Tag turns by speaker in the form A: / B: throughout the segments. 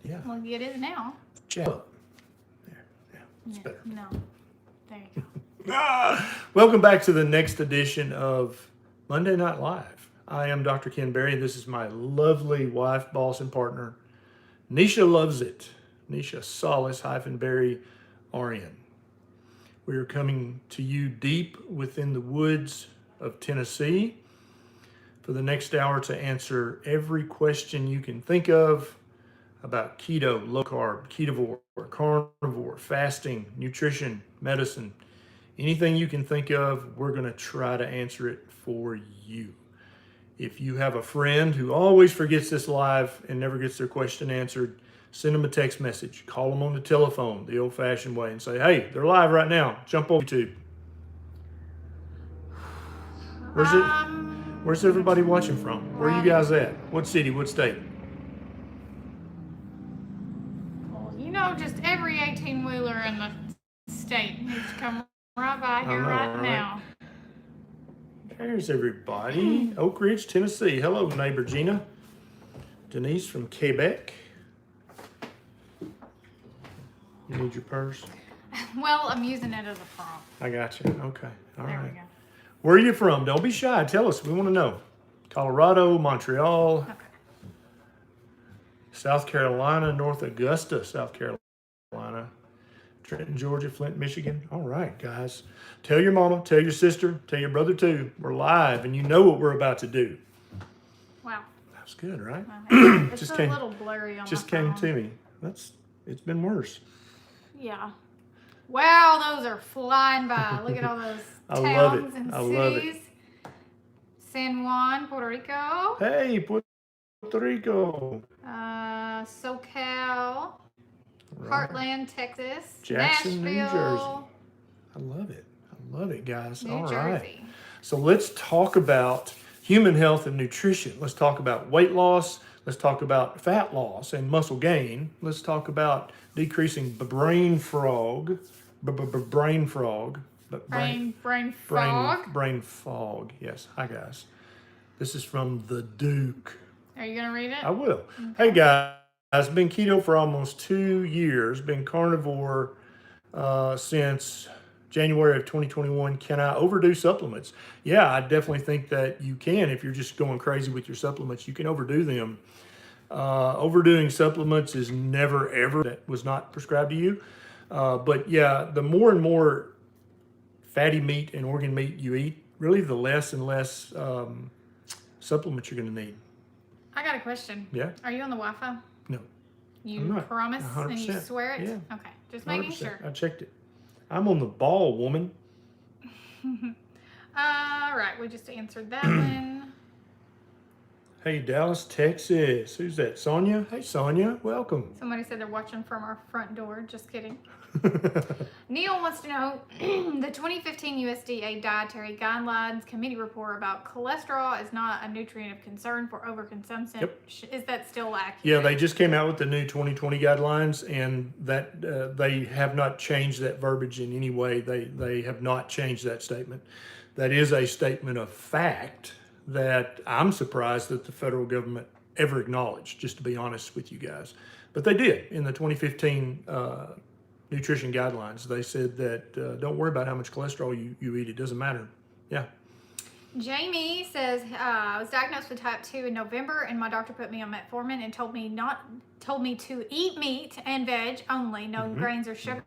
A: Yeah.
B: Well, get it now.
A: Jab up. There. Yeah. It's better.
B: No. There you go.
A: Welcome back to the next edition of Monday Night Live. I am Dr. Ken Berry. This is my lovely wife, boss, and partner, Neisha Loves It. Neisha Solis-Berry RN. We are coming to you deep within the woods of Tennessee for the next hour to answer every question you can think of about keto, low carb, ketovore, carnivore, fasting, nutrition, medicine. Anything you can think of, we're going to try to answer it for you. If you have a friend who always forgets this live and never gets their question answered, send them a text message. Call them on the telephone the old-fashioned way and say, hey, they're live right now. Jump over YouTube. Where's everybody watching from? Where are you guys at? What city? What state?
B: Well, you know, just every 18-wheeler in the state needs to come right by here right now.
A: There's everybody. Oak Ridge, Tennessee. Hello, neighbor Gina. Denise from Quebec. You need your purse?
B: Well, I'm using it as a prompt.
A: I got you. Okay. All
B: There
A: right.
B: we go.
A: Where are you from? Don't be shy. Tell us. We want to know. Colorado, Montreal,
B: Okay.
A: South Carolina, North Augusta, South Carolina, Trenton, Georgia, Flint, Michigan. All right, guys. Tell your mama, tell your sister, tell your brother too. We're live, and you know what we're about to do.
B: Wow.
A: That's good, right?
B: It's
A: Just
B: a
A: came-
B: little blurry on
A: Just
B: my phone.
A: came to me. It's been worse.
B: Yeah. Wow, those are flying by. Look at all those
A: I love
B: towns
A: it.
B: and
A: I love it.
B: cities. San Juan, Puerto Rico.
A: Hey, Puerto Rico.
B: SoCal.
A: Right.
B: Heartland, Texas.
A: Jackson, New
B: Nashville.
A: I love it. I love it, guys.
B: New
A: All
B: Jersey.
A: right. So let's talk about human health and nutrition. Let's talk about weight loss. Let's talk about fat loss and muscle gain. Let's talk about decreasing brain fog. Brain fog. Brain fog. Yes. Hi, guys. This is from the Duke.
B: Are you going to read it?
A: I will. Hey, guys. I've been keto for almost 2 years. Been carnivore since January of 2021. Can I overdo supplements? Yeah, I definitely think that you can. If you're just going crazy with your supplements, you can overdo them. Overdoing supplements is never, ever, that was not prescribed to you. But yeah, the more and more fatty meat and organ meat you eat, really the less and less supplements you're going to need.
B: I got a question.
A: Yeah?
B: Are you on the Wi-Fi?
A: No.
B: You
A: I'm not.
B: promise
A: 100%.
B: and you swear it?
A: Yeah.
B: Okay, just making
A: 100%.
B: sure.
A: I checked it. I'm on the ball, woman.
B: Right, we just answered that one.
A: Hey, Dallas, Texas. Who's that? Sonia? Hey, Sonia. Welcome.
B: Somebody said they're watching from our front door. Just kidding. Neil wants to know the 2015 USDA Dietary Guidelines Committee report about cholesterol is not a nutrient of concern for overconsumption.
A: Yep.
B: Is that still accurate?
A: Yeah, they just came out with the new 2020 guidelines, and that they have not changed that verbiage in any way. They have not changed that statement. That is a statement of fact that I'm surprised that the federal government ever acknowledged, just to be honest with you guys. But they did in the 2015 nutrition guidelines. They said that don't worry about how much cholesterol you eat. It doesn't matter. Yeah.
B: Jamie says, I was diagnosed with type 2 in November, and my doctor put me on metformin and told me to eat meat and veg only, no grains or sugar.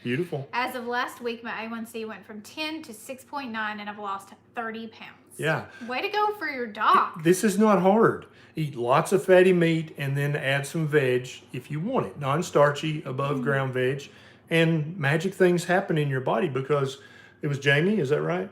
A: Beautiful.
B: As of last week, my A1C went from 10 to 6.9, and I've lost 30 pounds.
A: Yeah.
B: Way to go for your doc.
A: This is not hard. Eat lots of fatty meat and then add some veg if you want it. Non-starchy, above ground veg. And magic things happen in your body because it was Jamie, is that right?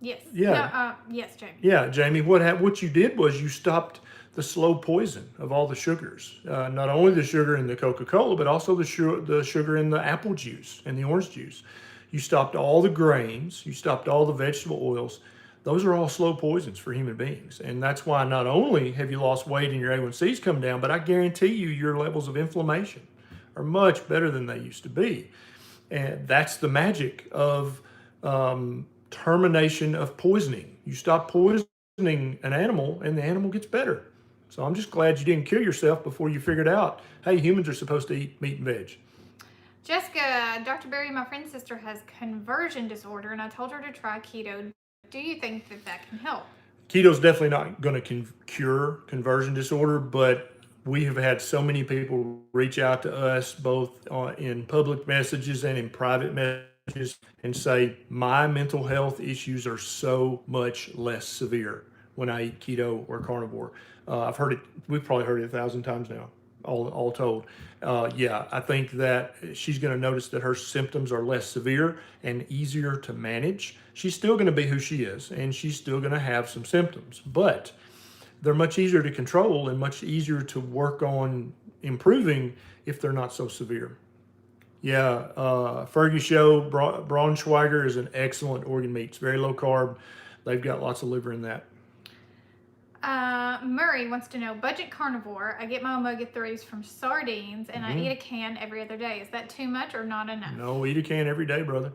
B: Yes.
A: Yeah.
B: No, yes, Jamie.
A: Yeah, Jamie, what you did was you stopped the slow poison of all the sugars. Not only the sugar in the Coca-Cola, but also the sugar in the apple juice and the orange juice. You stopped all the grains. You stopped all the vegetable oils. Those are all slow poisons for human beings. And that's why not only have you lost weight and your A1C's come down, but I guarantee you your levels of inflammation are much better than they used to be. And that's the magic of termination of poisoning. You stop poisoning an animal and the animal gets better. So I'm just glad you didn't kill yourself before you figured out, hey, humans are supposed to eat meat and veg.
B: Jessica, Dr. Barry, my friend's sister, has conversion disorder, and I told her to try keto. Do you think that can help?
A: Keto's definitely not going to cure conversion disorder, but we have had so many people reach out to us both in public messages and in private messages and say, my mental health issues are so much less severe when I eat keto or carnivore. I've heard it, we've probably heard it 1,000 times now, all told. Yeah, I think that she's going to notice that her symptoms are less severe and easier to manage. She's still going to be who she is, and she's still going to have some symptoms, but they're much easier to control and much easier to work on improving if they're not so severe. Yeah, Fergie Show, Braunschweiger is an excellent organ meat. It's very low carb. They've got lots of liver in that.
B: Murray wants to know, budget carnivore, I get my omega-3s from sardines and I eat a can every other day. Is that too much or not enough?
A: No, eat a can every day, brother.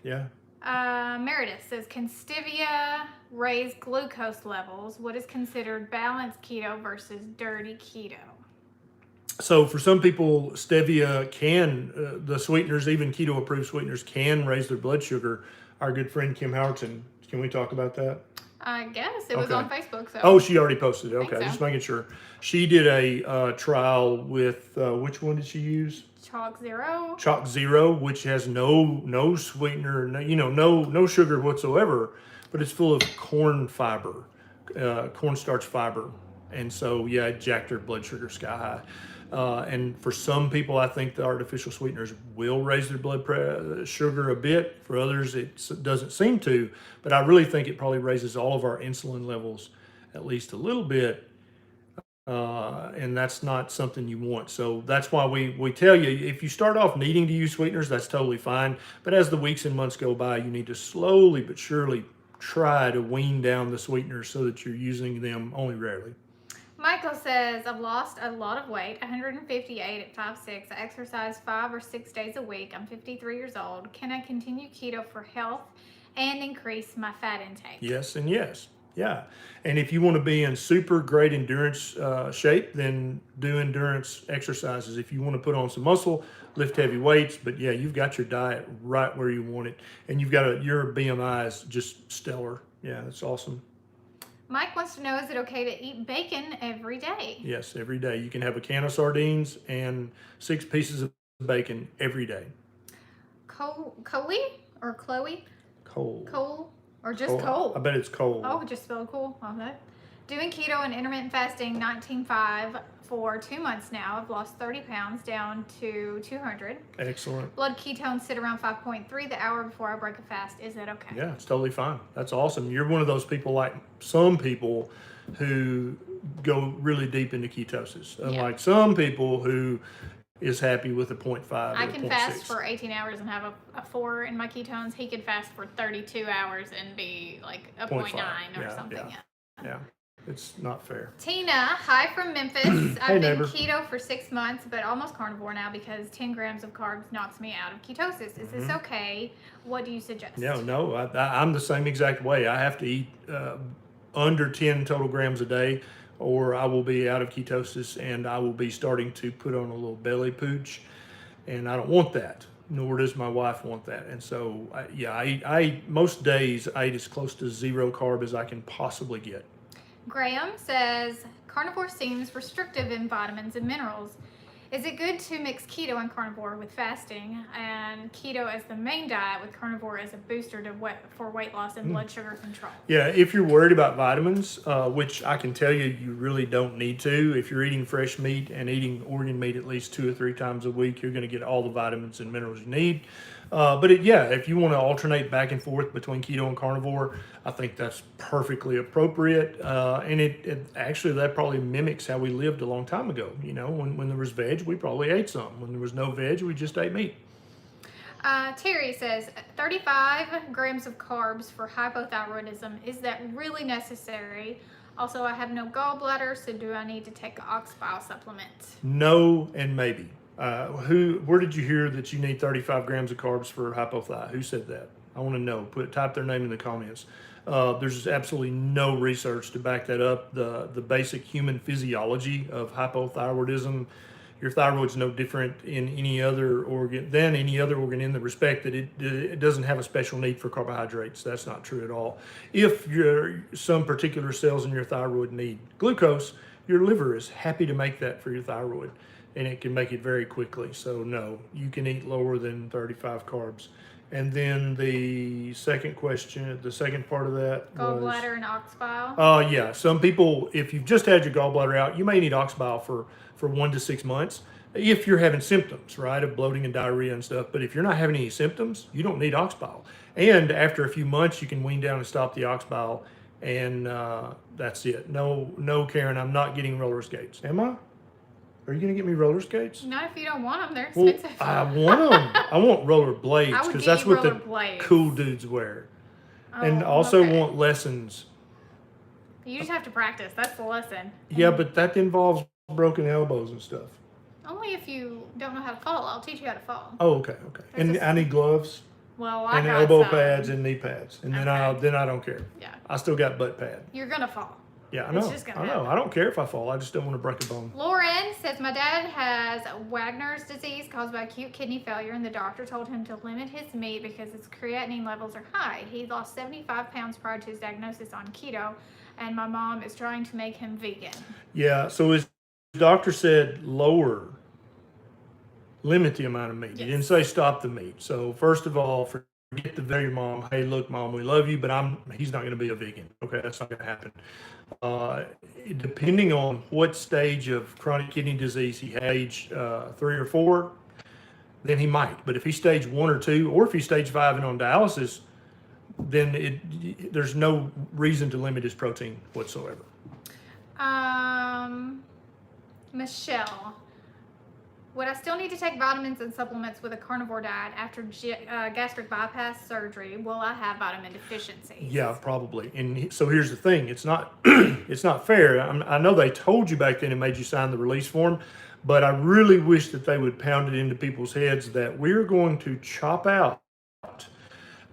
A: Yeah.
B: Meredith says, can stevia raise glucose levels? What is considered balanced keto versus dirty keto?
A: So for some people, stevia can, the sweeteners, even keto-approved sweeteners, can raise their blood sugar. Our good friend Kim Howerton, can we talk about that?
B: I guess it was on Facebook. So.
A: Oh, she already posted it. Okay,
B: so.
A: Just making sure. She did a trial with which one did she use?
B: Chalk Zero.
A: Chalk Zero, which has no sweetener, no sugar whatsoever, but it's full of corn fiber, cornstarch fiber, and so yeah, it jacked her blood sugar sky high. And for some people, I think the artificial sweeteners will raise their blood sugar a bit. For others, it doesn't seem to, but I really think it probably raises all of our insulin levels at least a little bit. And that's not something you want. So that's why we tell you, if you start off needing to use sweeteners, that's totally fine. But as the weeks and months go by, you need to slowly but surely try to wean down the sweeteners so that you're using them only rarely.
B: Michael says, I've lost a lot of weight, 158 at 5'6". I exercise 5 or 6 days a week. I'm 53 years old. Can I continue keto for health and increase my fat intake?
A: Yes and yes. Yeah. And if you want to be in super great endurance shape, then do endurance exercises. If you want to put on some muscle, lift heavy weights. But yeah, you've got your diet right where you want it. And you've got your BMI is just stellar. Yeah, that's awesome.
B: Mike wants to know, is it okay to eat bacon every day?
A: Yes, every day. You can have a can of sardines and 6 pieces of bacon every day.
B: Coley or Chloe?
A: Cole.
B: Or just Cole?
A: I bet it's Cole.
B: Oh, just spelled cool. Okay. Doing keto and intermittent fasting 19.5 for 2 months now. I've lost 30 pounds down to 200.
A: Excellent.
B: Blood ketones sit around 5.3 the hour before I break a fast. Is that okay?
A: Yeah, it's totally fine. That's awesome. You're one of those people, like some people, who go really deep into ketosis. Unlike some people who is happy with a 0.5
B: I
A: or
B: can
A: 0.6.
B: fast for 18 hours and have a 4 in my ketones. He could fast for 32 hours and be like a 0.9 or something.
A: Yeah. It's not fair.
B: Tina, hi from Memphis. I've been
A: neighbor.
B: keto for 6 months, but almost carnivore now because 10 grams of carbs knocks me out of ketosis. Is this okay? What do you suggest?
A: No, I'm the same exact way. I have to eat under 10 total grams a day, or I will be out of ketosis and I will be starting to put on a little belly pooch, and I don't want that. Nor does my wife want that. And so, I eat most days. I eat as close to 0 carb as I can possibly get.
B: Graham says, carnivore seems restrictive in vitamins and minerals. Is it good to mix keto and carnivore with fasting, and keto as the main diet with carnivore as a booster for weight loss and blood sugar control?
A: Yeah, if you're worried about vitamins, which I can tell you really don't need to. If you're eating fresh meat and eating organ meat at least 2 or 3 times a week, you're going to get all the vitamins and minerals you need. But if you want to alternate back and forth between keto and carnivore, I think that's perfectly appropriate. And it actually, that probably mimics how we lived a long time ago. You know, when there was veg, we probably ate some. When there was no veg, we just ate meat.
B: Terry says, 35 grams of carbs for hypothyroidism. Is that really necessary? Also, I have no gallbladder, so do I need to take an ox bile supplement?
A: No and maybe. Where did you hear that you need 35 grams of carbs for hypothyroid? Who said that? I want to know. Type their name in the comments. There's absolutely no research to back that up. The basic human physiology of hypothyroidism, your thyroid's no different in any other organ than any other organ in the respect that it doesn't have a special need for carbohydrates. That's not true at all. If some particular cells in your thyroid need glucose, your liver is happy to make that for your thyroid, and it can make it very quickly. So no, you can eat lower than 35 carbs. And then the second question, the second part of that was
B: Gallbladder and ox bile.
A: yeah. Some people, if you've just had your gallbladder out, you may need ox bile for 1 to 6 months if you're having symptoms, right, of bloating and diarrhea and stuff. But if you're not having any symptoms, you don't need ox bile. And after a few months, you can wean down and stop the ox bile, and that's it. No, Karen, I'm not getting roller skates. Am I? Are you going to get me roller skates?
B: Not if you don't want them. They're
A: Well,
B: expensive.
A: I want them. I want roller blades
B: I would
A: because
B: get
A: that's
B: you
A: what the
B: roller blades.
A: cool dudes wear. And
B: Oh,
A: also
B: okay.
A: want lessons.
B: You just have to practice. That's the lesson.
A: Yeah, but that involves broken elbows and stuff.
B: Only if you don't know how to fall. I'll teach you how to fall.
A: Oh, okay. And I need gloves
B: Well, I
A: and
B: got
A: elbow
B: some.
A: pads and knee pads, and then
B: Okay.
A: I don't care.
B: Yeah.
A: I still got butt pad.
B: You're gonna fall.
A: Yeah, I
B: It's
A: know.
B: just gonna
A: I know.
B: happen.
A: I don't care if I fall. I just don't want to break a bone.
B: Lauren says my dad has Wagner's disease caused by acute kidney failure, and the doctor told him to limit his meat because his creatinine levels are high. He lost 75 pounds prior to his diagnosis on keto, and my mom is trying to make him vegan.
A: Yeah. So his doctor said limit the amount of meat. He didn't say stop the meat. So first of all, forget the very mom. Hey, look, mom, we love you, but he's not going to be a vegan. Okay, that's not going to happen. Depending on what stage of chronic kidney disease he had, age 3 or 4, then he might. But if he's stage 1 or 2, or if he's stage 5 and on dialysis, then there's no reason to limit his protein whatsoever.
B: Michelle, would I still need to take vitamins and supplements with a carnivore diet after gastric bypass surgery? Will I have vitamin deficiency?
A: Yeah, probably. And so here's the thing: it's not it's not fair. I know they told you back then and made you sign the release form, but I really wish that they would pound it into people's heads that we're going to chop out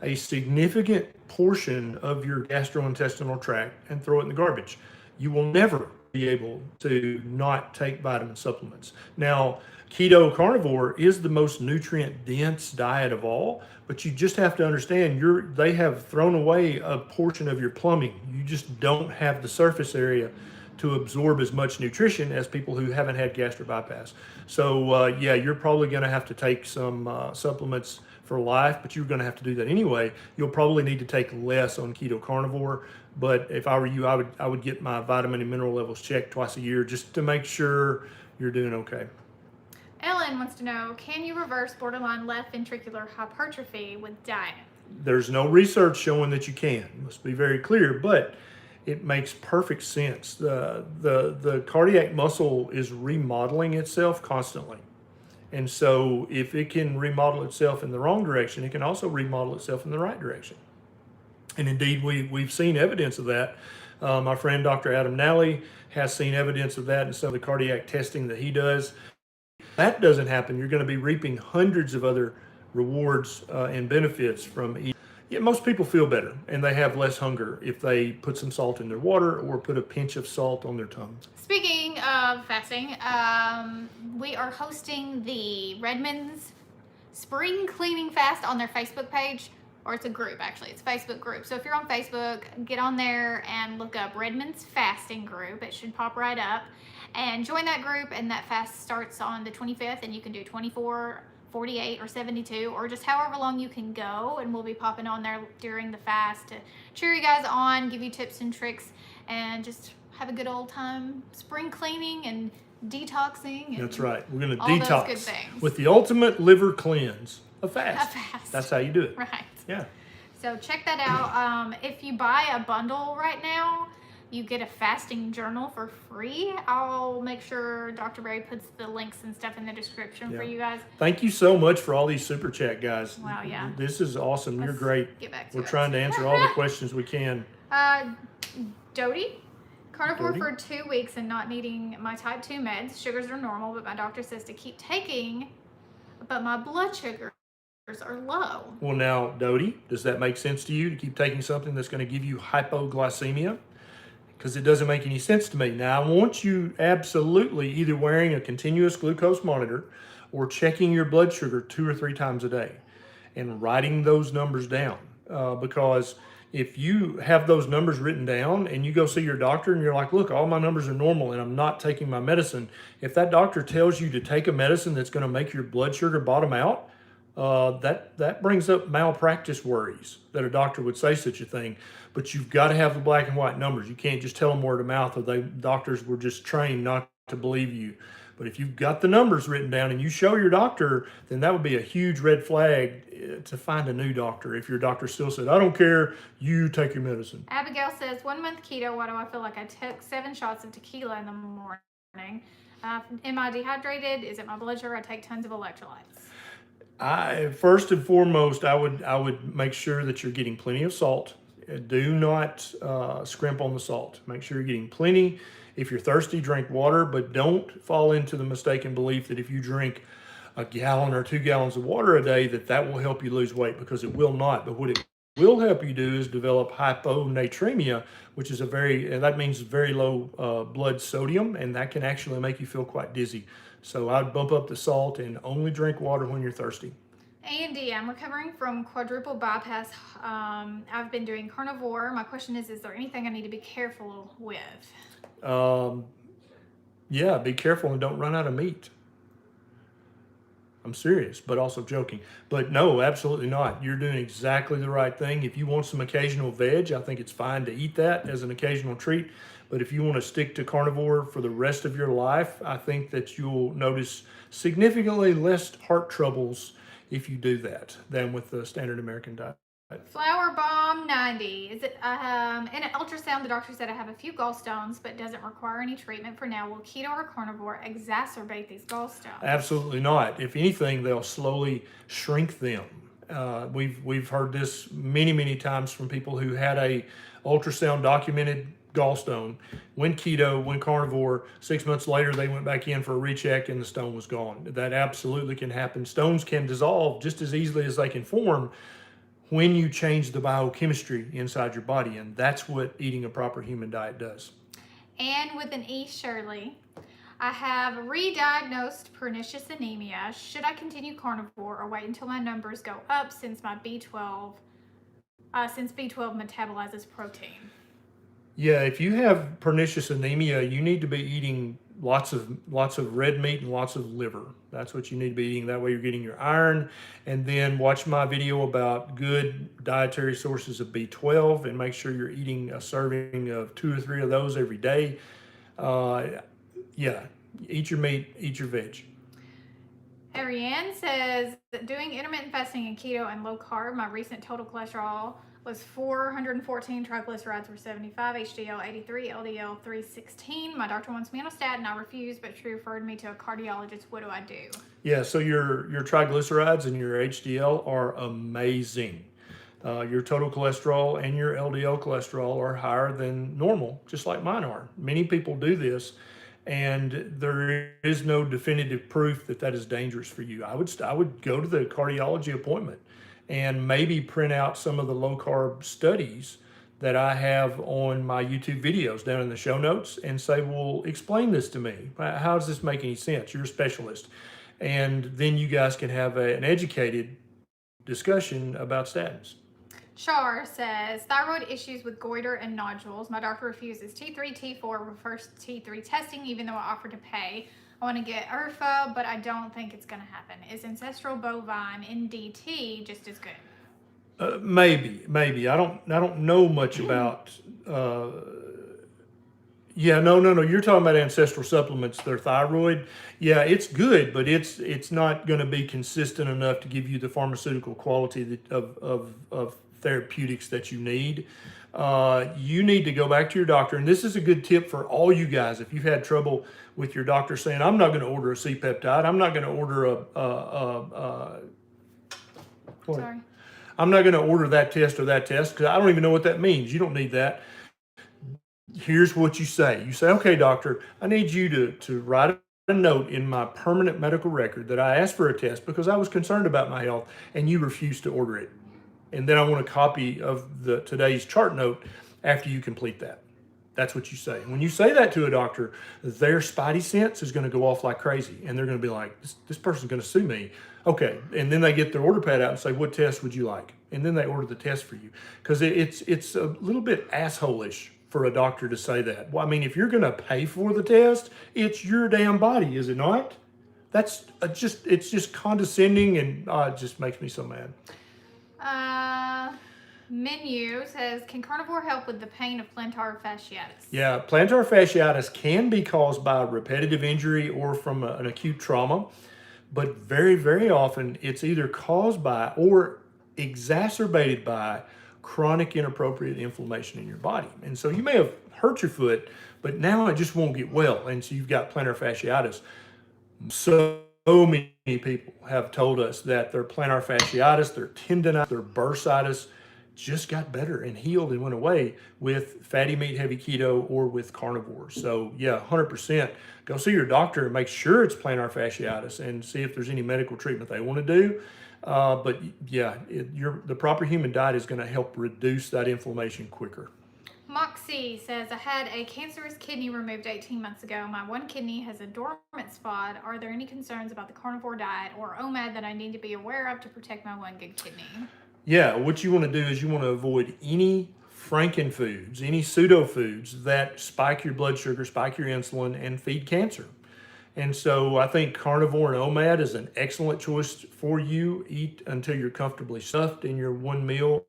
A: a significant portion of your gastrointestinal tract and throw it in the garbage. You will never be able to not take vitamin supplements. Now, keto carnivore is the most nutrient dense diet of all, but you just have to understand they have thrown away a portion of your plumbing. You just don't have the surface area to absorb as much nutrition as people who haven't had gastric bypass. So yeah, you're probably going to have to take some supplements for life, but you're going to have to do that anyway. You'll probably need to take less on keto carnivore, but if I were you, I would get my vitamin and mineral levels checked twice a year just to make sure you're doing okay.
B: Ellen wants to know, can you reverse borderline left ventricular hypertrophy with diet?
A: There's no research showing that you can. Let's be very clear, but it makes perfect sense. The cardiac muscle is remodeling itself constantly. And so if it can remodel itself in the wrong direction, it can also remodel itself in the right direction. And indeed, we've seen evidence of that. My friend Dr. Adam Nally has seen evidence of that in some of the cardiac testing that he does. That doesn't happen, you're going to be reaping hundreds of other rewards and benefits from eating. Yeah, most people feel better and they have less hunger if they put some salt in their water or put a pinch of salt on their tongue.
B: Speaking of fasting, we are hosting the Redmond's Spring Cleaning Fast on their Facebook page, or it's a group actually, it's a Facebook group. So if you're on Facebook, get on there and look up Redmond's Fasting Group. It should pop right up and join that group, and that fast starts on the 25th, and you can do 24, 48, or 72, or just however long you can go, and we'll be popping on there during the fast to cheer you guys on, give you tips and tricks, and just have a good old time spring cleaning and detoxing. And
A: that's right. We're going to
B: all those
A: detox
B: good things.
A: with the ultimate liver cleanse, a fast.
B: A fast.
A: That's how you do it.
B: Right.
A: Yeah.
B: So check that out. If you buy a bundle right now, you get a fasting journal for free. I'll make sure Dr. Barry puts the links and stuff in the description for you guys.
A: Thank you so much for all these super chat guys.
B: Wow, yeah.
A: This is awesome. You're
B: Let's
A: great.
B: get back to
A: We're
B: it.
A: trying to answer all the questions we can.
B: Dodie, carnivore
A: Dodie?
B: for 2 weeks and not needing my type 2 meds. Sugars are normal, but my doctor says to keep taking, but my blood sugar are low.
A: Well, now, Dodie, does that make sense to you to keep taking something that's going to give you hypoglycemia? Because it doesn't make any sense to me. Now, I want you absolutely either wearing a continuous glucose monitor or checking your blood sugar 2 or 3 times a day and writing those numbers down. Because if you have those numbers written down and you go see your doctor and you're like, look, all my numbers are normal and I'm not taking my medicine, if that doctor tells you to take a medicine that's going to make your blood sugar bottom out, that brings up malpractice worries that a doctor would say such a thing. But you've got to have the black and white numbers. You can't just tell them word of mouth, or doctors were just trained not to believe you. But if you've got the numbers written down and you show your doctor, then that would be a huge red flag to find a new doctor. If your doctor still said, I don't care, you take your medicine.
B: Abigail says, 1 month keto, why do I feel like I took 7 shots of tequila in the morning? Am I dehydrated? Is it my blood sugar? I take tons of electrolytes.
A: First and foremost, I would make sure that you're getting plenty of salt. Do not scrimp on the salt. Make sure you're getting plenty. If you're thirsty, drink water, but don't fall into the mistaken belief that if you drink a gallon or 2 gallons of water a day, that will help you lose weight, because it will not. But what it will help you do is develop hyponatremia, which is and that means very low blood sodium, and that can actually make you feel quite dizzy. So I'd bump up the salt and only drink water when you're thirsty.
B: Andy, I'm recovering from quadruple bypass. I've been doing carnivore. My question is there anything I need to be careful with?
A: Yeah, be careful and don't run out of meat. I'm serious, but also joking. But no, absolutely not. You're doing exactly the right thing. If you want some occasional veg, I think it's fine to eat that as an occasional treat. But if you want to stick to carnivore for the rest of your life, I think that you'll notice significantly less heart troubles if you do that than with the standard American diet.
B: Flower Bomb 90. Is it in an ultrasound? The doctor said I have a few gallstones, but doesn't require any treatment for now. Will keto or carnivore exacerbate these gallstones?
A: Absolutely not. If anything, they'll slowly shrink them. We've heard this many times from people who had a ultrasound documented gallstone, went keto, went carnivore. 6 months later, they went back in for a recheck and the stone was gone. That absolutely can happen. Stones can dissolve just as easily as they can form when you change the biochemistry inside your body, and that's what eating a proper human diet does.
B: And with an E. Shirley, I have re-diagnosed pernicious anemia. Should I continue carnivore or wait until my numbers go up since B12 metabolizes protein?
A: Yeah, if you have pernicious anemia, you need to be eating lots of red meat and lots of liver. That's what you need to be eating. That way you're getting your iron. And then watch my video about good dietary sources of B12 and make sure you're eating a serving of 2 or 3 of those every day. Yeah, eat your meat, eat your veg.
B: Ariane says that doing intermittent fasting and keto and low carb, my recent total cholesterol was 414, triglycerides were 75, HDL 83, LDL 316. My doctor wants me on a statin. I refuse, but she referred me to a cardiologist. What do I do? Yeah,
A: so your triglycerides and your HDL are amazing. Your total cholesterol and your LDL cholesterol are higher than normal, just like mine are. Many people do this, and there is no definitive proof that is dangerous for you. I would go to the cardiology appointment and maybe print out some of the low carb studies that I have on my YouTube videos down in the show notes and say, well, explain this to me. How does this make any sense? You're a specialist. And then you guys can have an educated discussion about statins.
B: Char says, thyroid issues with goiter and nodules. My doctor refuses T3, T4, refers to T3 testing, even though I offered to pay. I want to get IRFA, but I don't think it's going to happen. Is ancestral bovine NDT just as good?
A: Maybe. I don't know much about. Yeah, no. You're talking about ancestral supplements. Their thyroid. Yeah, it's good, but it's not going to be consistent enough to give you the pharmaceutical quality of therapeutics that you need. You need to go back to your doctor, and this is a good tip for all you guys. If you've had trouble with your doctor saying, I'm not going to order a C-peptide, I'm not going to order I'm not going to order that test or that test because I don't even know what that means. You don't need that. Here's what you say. You say, okay, doctor, I need you to write a note in my permanent medical record that I asked for a test because I was concerned about my health and you refused to order it. And then I want a copy of today's chart note after you complete that. That's what you say. When you say that to a doctor, their spidey sense is going to go off like crazy. And they're going to be like, this person's going to sue me. Okay. And then they get their order pad out and say, what test would you like? And then they order the test for you. Because it's a little bit asshole-ish for a doctor to say that. Well, I mean, if you're going to pay for the test, it's your damn body, is it not? That's it's just condescending, and it just makes me so mad.
B: Menu says, can carnivore help with the pain of plantar fasciitis?
A: Yeah, plantar fasciitis can be caused by repetitive injury or from an acute trauma, but very, very often it's either caused by or exacerbated by chronic inappropriate inflammation in your body. And so you may have hurt your foot, but now it just won't get well. And so you've got plantar fasciitis. So many people have told us that their plantar fasciitis, their tendonitis, their bursitis just got better and healed and went away with fatty meat, heavy keto, or with carnivore. So yeah, 100%. Go see your doctor and make sure it's plantar fasciitis and see if there's any medical treatment they want to do. But yeah, the proper human diet is going to help reduce that inflammation quicker.
B: Moxie says, I had a cancerous kidney removed 18 months ago. My one kidney has a dormant spot. Are there any concerns about the carnivore diet or OMAD that I need to be aware of to protect my one good kidney?
A: Yeah, what you want to do is you want to avoid any frankenfoods, any pseudo foods that spike your blood sugar, spike your insulin, and feed cancer. And so I think carnivore and OMAD is an excellent choice for you. Eat until you're comfortably stuffed in your one meal.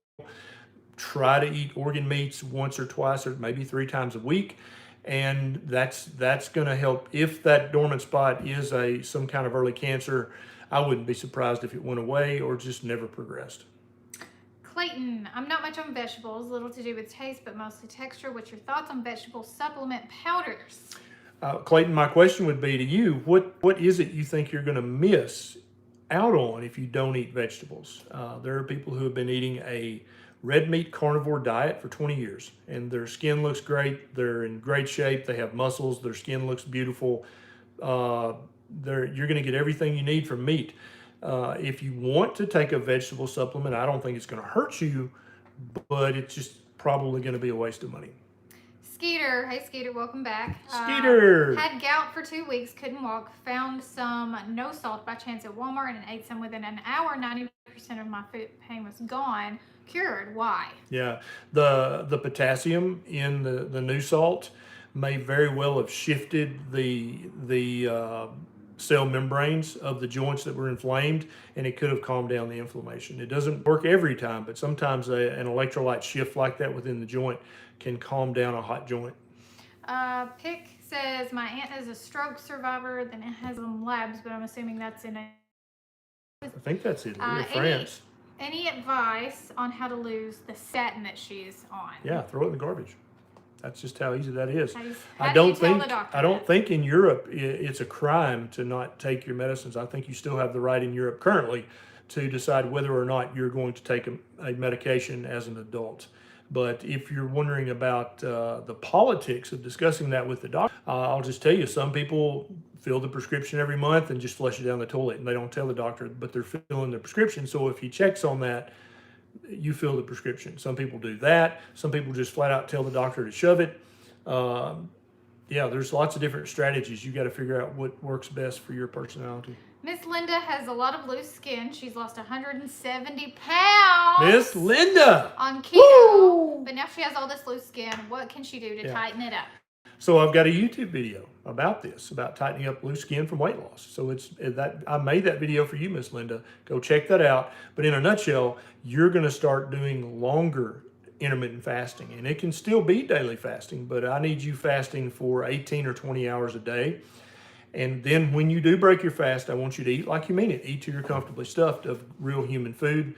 A: Try to eat organ meats once or twice or maybe 3 times a week. And that's going to help. If that dormant spot is some kind of early cancer, I wouldn't be surprised if it went away or just never progressed.
B: Clayton, I'm not much on vegetables, little to do with taste, but mostly texture. What's your thoughts on vegetable supplement powders?
A: Clayton, my question would be to you, what is it you think you're going to miss out on if you don't eat vegetables? There are people who have been eating a red meat carnivore diet for 20 years, and their skin looks great. They're in great shape. They have muscles. Their skin looks beautiful. You're going to get everything you need from meat. If you want to take a vegetable supplement, I don't think it's going to hurt you, but it's just probably going to be a waste of money.
B: Skeeter, hey Skeeter, welcome back.
A: Skeeter!
B: Had gout for 2 weeks, couldn't walk, found some no salt by chance at Walmart and ate some within an hour. 90% of my foot pain was gone, cured. Why?
A: Yeah, the potassium in the new salt may very well have shifted the cell membranes of the joints that were inflamed, and it could have calmed down the inflammation. It doesn't work every time, but sometimes an electrolyte shift like that within the joint can calm down a hot joint.
B: Pick says, my aunt is a stroke survivor, then it has some labs, but I'm assuming that's in
A: I think that's Italy or France.
B: Any advice on how to lose the statin that she's on?
A: Yeah, throw it in the garbage. That's just how easy that is.
B: I don't
A: think in Europe it's a crime to not take your medicines. I think you still have the right in Europe currently to decide whether or not you're going to take a medication as an adult. But if you're wondering about the politics of discussing that with the doctor, I'll just tell you, some people fill the prescription every month and just flush it down the toilet, and they don't tell the doctor, but they're filling the prescription. So if he checks on that, you fill the prescription. Some people do that. Some people just flat out tell the doctor to shove it. Yeah, there's lots of different strategies. You got to figure out what works best for your personality.
B: Miss Linda has a lot of loose skin. She's lost 170 pounds.
A: Miss Linda!
B: On keto. But now she has all this loose skin. What can she do to tighten it up?
A: So I've got a YouTube video about this, about tightening up loose skin from weight loss. So I made that video for you, Miss Linda. Go check that out. But in a nutshell, you're going to start doing longer intermittent fasting, and it can still be daily fasting, but I need you fasting for 18 or 20 hours a day. And then when you do break your fast, I want you to eat like you mean it. Eat till you're comfortably stuffed of real human food.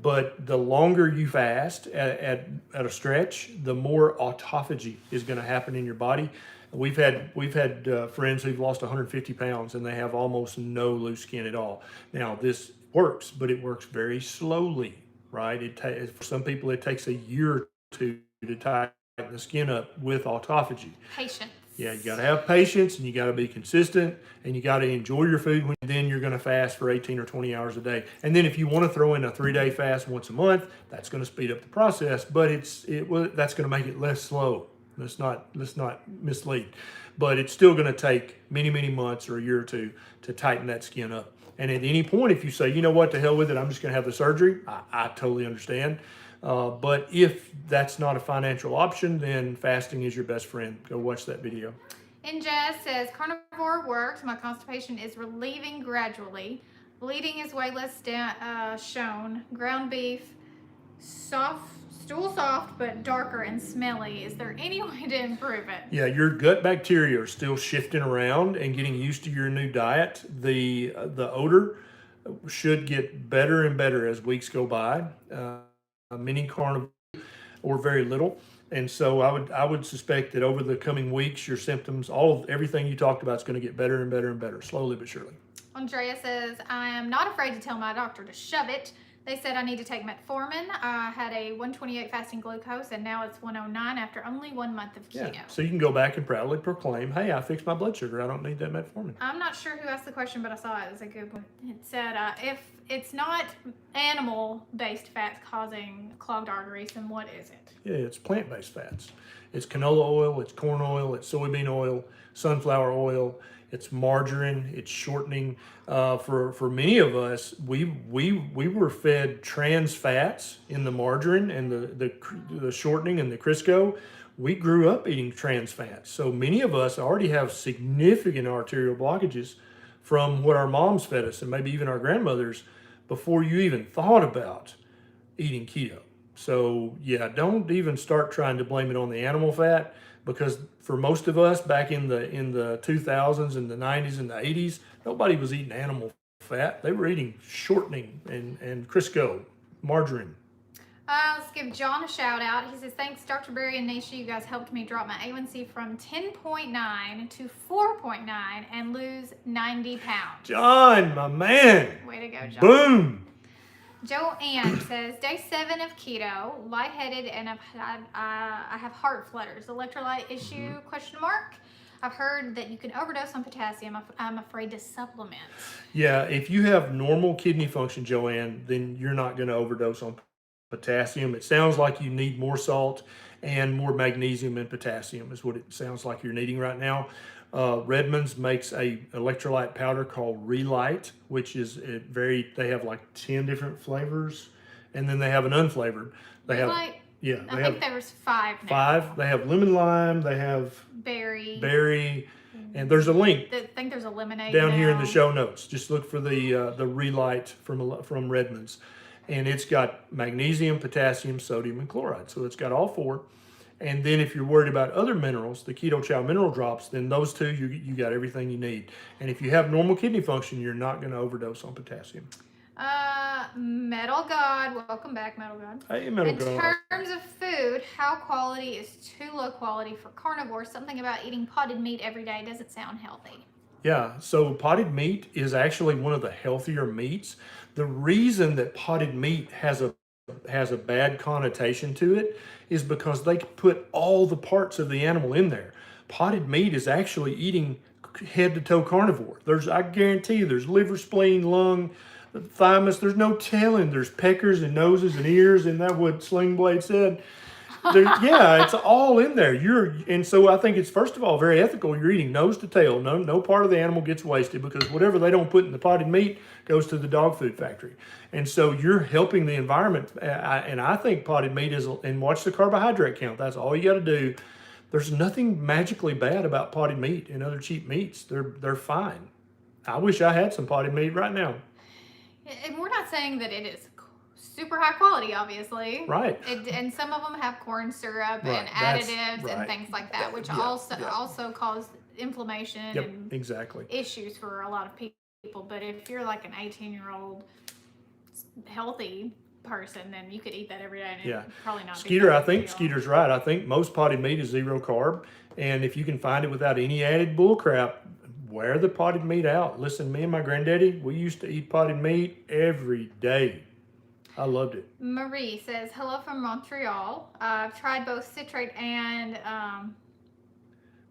A: But the longer you fast at a stretch, the more autophagy is going to happen in your body. We've had friends who've lost 150 pounds and they have almost no loose skin at all. Now this works, but it works very slowly, right? For some people, it takes a year or two to tighten the skin up with autophagy.
B: Patience.
A: Yeah, you got to have patience and you got to be consistent and you got to enjoy your food. Then you're going to fast for 18 or 20 hours a day. And then if you want to throw in a 3-day fast once a month, that's going to speed up the process, but that's going to make it less slow. Let's not mislead. But it's still going to take many, many months or a year or two to tighten that skin up. And at any point, if you say, you know what, to hell with it, I'm just going to have the surgery, I totally understand. But if that's not a financial option, then fasting is your best friend. Go watch that video.
B: And Jess says, carnivore works. My constipation is relieving gradually. Bleeding is way less shown. Ground beef, stool soft, but darker and smelly. Is there any way to improve it?
A: Yeah, your gut bacteria are still shifting around and getting used to your new diet. The odor should get better and better as weeks go by. Many carnivores or very little. And so I would suspect that over the coming weeks, your symptoms, everything you talked about is going to get better and better and better, slowly but surely.
B: Andrea says, I am not afraid to tell my doctor to shove it. They said I need to take metformin. I had a 128 fasting glucose, and now it's 109 after only 1 month of keto.
A: Yeah, so you can go back and proudly proclaim, hey, I fixed my blood sugar. I don't need that metformin.
B: I'm not sure who asked the question, but I saw it as a good one. It said, if it's not animal-based fats causing clogged arteries, then what is it?
A: Yeah, it's plant-based fats. It's canola oil, it's corn oil, it's soybean oil, sunflower oil, it's margarine, it's shortening. For many of us, we were fed trans fats in the margarine and the shortening and the Crisco. We grew up eating trans fats. So many of us already have significant arterial blockages from what our moms fed us and maybe even our grandmothers before you even thought about eating keto. So yeah, don't even start trying to blame it on the animal fat, because for most of us back in the 2000s and the 90s and the 80s, nobody was eating animal fat. They were eating shortening and Crisco, margarine.
B: Let's give John a shout out. He says, thanks, Dr. Berry and Neisha. You guys helped me drop my A1C from 10.9 to 4.9 and lose 90 pounds.
A: John, my man.
B: Way to go, John.
A: Boom.
B: Joanne says, day 7 of keto, lightheaded, and I have heart flutters. Electrolyte issue, question mark. I've heard that you can overdose on potassium. I'm afraid to supplement.
A: Yeah, if you have normal kidney function, Joanne, then you're not going to overdose on potassium. It sounds like you need more salt and more magnesium and potassium is what it sounds like you're needing right now. Redmond's makes a electrolyte powder called Relight, which is they have like 10 different flavors, and then they have an unflavored. They
B: Relight?
A: Yeah,
B: I think there was 5 now.
A: 5. They have lemon lime, they have berry, and there's a link.
B: I think there's a lemonade
A: down
B: now.
A: here in the show notes. Just look for the Relight from Redmond's, and it's got magnesium, potassium, sodium, and chloride. So it's got all 4. And then if you're worried about other minerals, the Keto Chow mineral drops, then those 2, you got everything you need. And if you have normal kidney function, you're not going to overdose on potassium.
B: Metal God, welcome back, Metal God.
A: Hey, Metal God.
B: In terms of food, how quality is too low quality for carnivores? Something about eating potted meat every day doesn't sound healthy.
A: Yeah, so potted meat is actually one of the healthier meats. The reason that potted meat has a bad connotation to it is because they put all the parts of the animal in there. Potted meat is actually eating head to toe carnivore. I guarantee you there's liver, spleen, lung, thymus. There's no telling. There's peckers and noses and ears, and that's what Sling Blade said. Yeah, it's all in there. And so I think it's, first of all, very ethical. You're eating nose to tail. No part of the animal gets wasted, because whatever they don't put in the potted meat goes to the dog food factory. And so you're helping the environment. And I think potted meat and watch the carbohydrate count. That's all you got to do. There's nothing magically bad about potted meat and other cheap meats. They're fine. I wish I had some potted meat right now.
B: And we're not saying that it is super high quality, obviously.
A: Right.
B: And some of them have corn syrup
A: Right.
B: and additives and
A: Right.
B: things like that, which
A: Yeah.
B: also cause inflammation and
A: exactly.
B: issues for a lot of people. But if you're like an 18-year-old healthy person, then you could eat that every day and
A: Yeah.
B: it'd probably not
A: Skeeter,
B: be
A: I think Skeeter's right. I think most potted meat is 0 carb. And if you can find it without any added bull crap, wear the potted meat out. Listen, me and my granddaddy, we used to eat potted meat every day. I loved it.
B: Marie says, hello from Montreal. I've tried both citrate and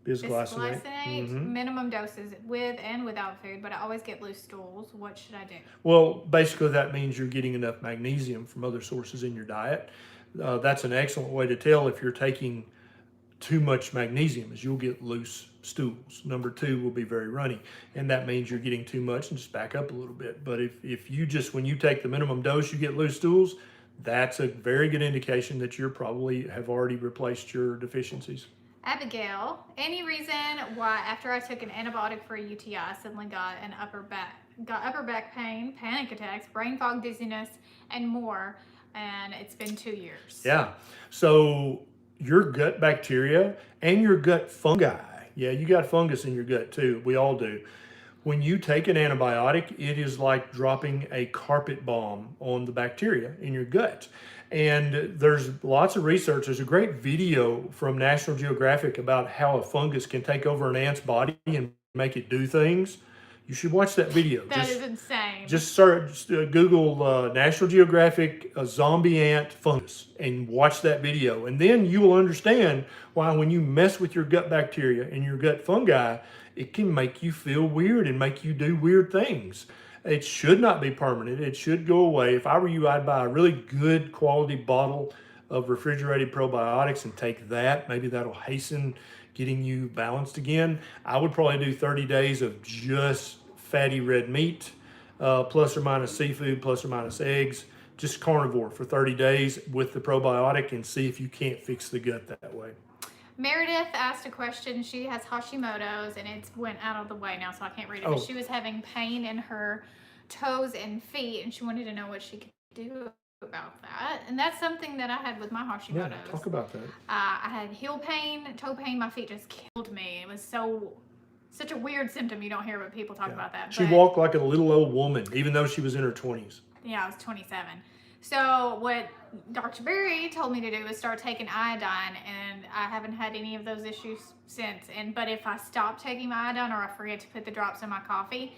A: Bisglycinate.
B: Bisglycinate, minimum doses with and without food, but I always get loose stools. What should I do?
A: Well, basically that means you're getting enough magnesium from other sources in your diet. That's an excellent way to tell if you're taking too much magnesium, is you'll get loose stools. Number two will be very runny, and that means you're getting too much, and just back up a little bit. But if you just, when you take the minimum dose, you get loose stools, that's a very good indication that you're probably have already replaced your deficiencies.
B: Abigail, any reason why after I took an antibiotic for a UTI, I suddenly got upper back pain, panic attacks, brain fog, dizziness, and more, and it's been 2 years?
A: Yeah, so your gut bacteria and your gut fungi, yeah, you got fungus in your gut too, we all do. When you take an antibiotic, it is like dropping a carpet bomb on the bacteria in your gut. And there's lots of research. There's a great video from National Geographic about how a fungus can take over an ant's body and make it do things. You should watch that video.
B: That is insane.
A: Just search, Google National Geographic zombie ant fungus and watch that video. And then you will understand why when you mess with your gut bacteria and your gut fungi, it can make you feel weird and make you do weird things. It should not be permanent. It should go away. If I were you, I'd buy a really good quality bottle of refrigerated probiotics and take that. Maybe that'll hasten getting you balanced again. I would probably do 30 days of just fatty red meat, plus or minus seafood, plus or minus eggs, just carnivore for 30 days with the probiotic, and see if you can't fix the gut that way.
B: Meredith asked a question. She has Hashimoto's and it's went out of the way now, so I can't read it. But she was having pain in her toes and feet, and she wanted to know what she could do about that. And that's something that I had with my Hashimoto's.
A: Yeah, talk about that.
B: I had heel pain, toe pain. My feet just killed me. It was such a weird symptom. You don't hear what people talk about that.
A: She walked like a little old woman, even though she was in her 20s.
B: Yeah, I was 27. So what Dr. Berry told me to do was start taking iodine, and I haven't had any of those issues since. But if I stop taking my iodine or I forget to put the drops in my coffee,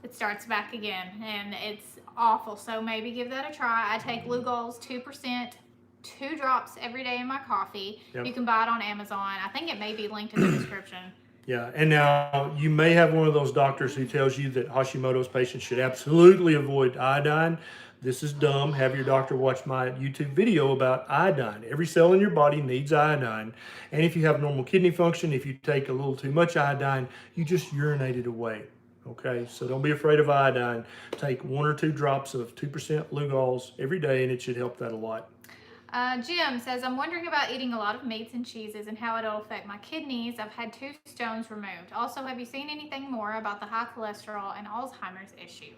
B: it starts back again, and it's awful. So maybe give that a try. I take Lugol's 2%, 2 drops every day in my coffee. Yep. You can buy it on Amazon. I think it may be linked in the description.
A: Yeah, and now you may have one of those doctors who tells you that Hashimoto's patients should absolutely avoid iodine. This is dumb. Have your doctor watch my YouTube video about iodine. Every cell in your body needs iodine. And if you have normal kidney function, if you take a little too much iodine, you just urinate it away. Okay, so don't be afraid of iodine. Take 1 or 2 drops of 2% Lugol's every day, and it should help that a lot.
B: Jim says, I'm wondering about eating a lot of meats and cheeses and how it'll affect my kidneys. I've had 2 stones removed. Also, have you seen anything more about the high cholesterol and Alzheimer's issue?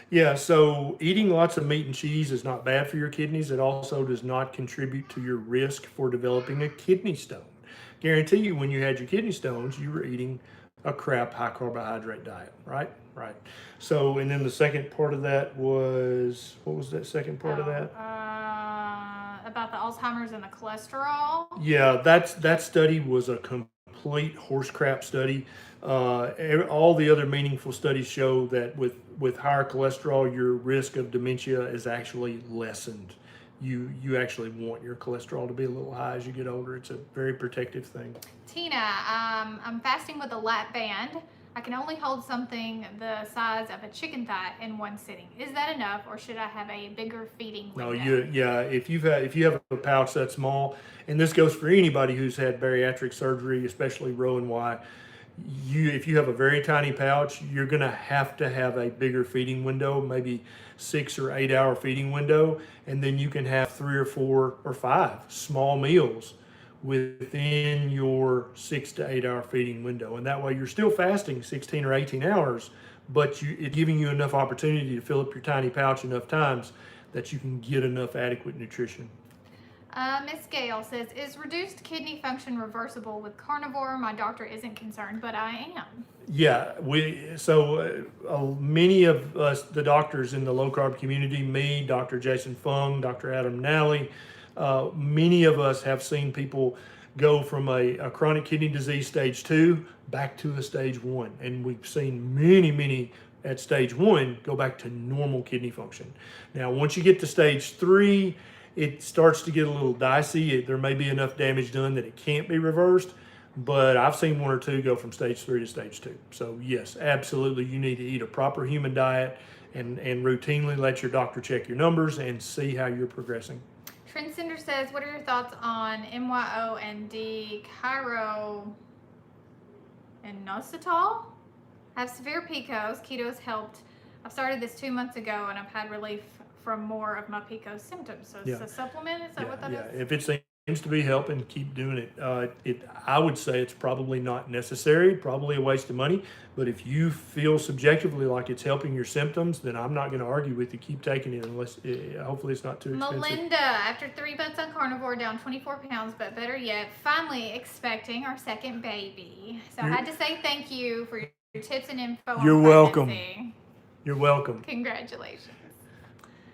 A: Yeah, so eating lots of meat and cheese is not bad for your kidneys. It also does not contribute to your risk for developing a kidney stone. Guarantee you, when you had your kidney stones, you were eating a crap high carbohydrate diet, right? Right. So, and then the second part of that was, what was that second part of that?
B: About the Alzheimer's and the cholesterol.
A: Yeah, that study was a complete horse crap study. All the other meaningful studies show that with higher cholesterol, your risk of dementia is actually lessened. You actually want your cholesterol to be a little high as you get older. It's a very protective thing.
B: Tina, I'm fasting with a lap band. I can only hold something the size of a chicken thigh in one sitting. Is that enough, or should I have a bigger feeding window?
A: No, if you have a pouch that small, and this goes for anybody who's had bariatric surgery, especially Roux-en-Y, if you have a very tiny pouch, you're going to have a bigger feeding window, maybe 6 or 8 hour feeding window, and then you can have 3 or 4 or 5 small meals within your 6 to 8 hour feeding window. And that way you're still fasting 16 or 18 hours, but it's giving you enough opportunity to fill up your tiny pouch enough times that you can get enough adequate nutrition.
B: Miss Gale says, is reduced kidney function reversible with carnivore? My doctor isn't concerned, but I am.
A: Yeah, many of us, the doctors in the low carb community, me, Dr. Jason Fung, Dr. Adam Nally, many of us have seen people go from a chronic kidney disease stage 2 back to a stage 1. And we've seen many at stage 1 go back to normal kidney function. Now, once you get to stage 3, it starts to get a little dicey. There may be enough damage done that it can't be reversed, but I've seen one or two go from stage 3 to stage 2. So yes, absolutely, you need to eat a proper human diet and routinely let your doctor check your numbers and see how you're progressing.
B: Transcender says, what are your thoughts on MYO and Cairo and inositol? I have severe PCOS. Keto's helped. I've started this 2 months ago, and I've had relief from more of my PCOS symptoms. So it's a supplement? Is that what that is?
A: If it seems to be helping, keep doing it. I would say it's probably not necessary, probably a waste of money. But if you feel subjectively like it's helping your symptoms, then I'm not going to argue with you. Keep taking it unless, hopefully it's not too expensive.
B: Melinda, after 3 months on carnivore, down 24 pounds, but better yet, finally expecting our second baby. So I had to say thank you for your tips and info on
A: You're welcome.
B: pregnancy.
A: You're welcome.
B: Congratulations.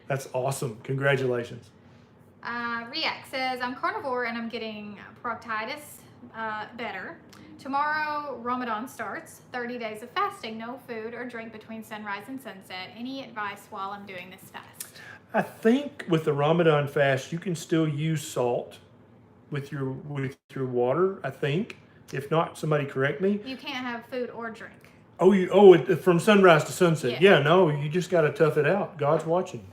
A: That's awesome. Congratulations.
B: React says, I'm carnivore and I'm getting proctitis better. Tomorrow, Ramadan starts. 30 days of fasting, no food or drink between sunrise and sunset. Any advice while I'm doing this fast?
A: I think with the Ramadan fast, you can still use salt with your water, I think. If not, somebody correct me.
B: You can't have food or drink.
A: From sunrise to sunset.
B: Yeah.
A: No, you just got to tough it out. God's watching.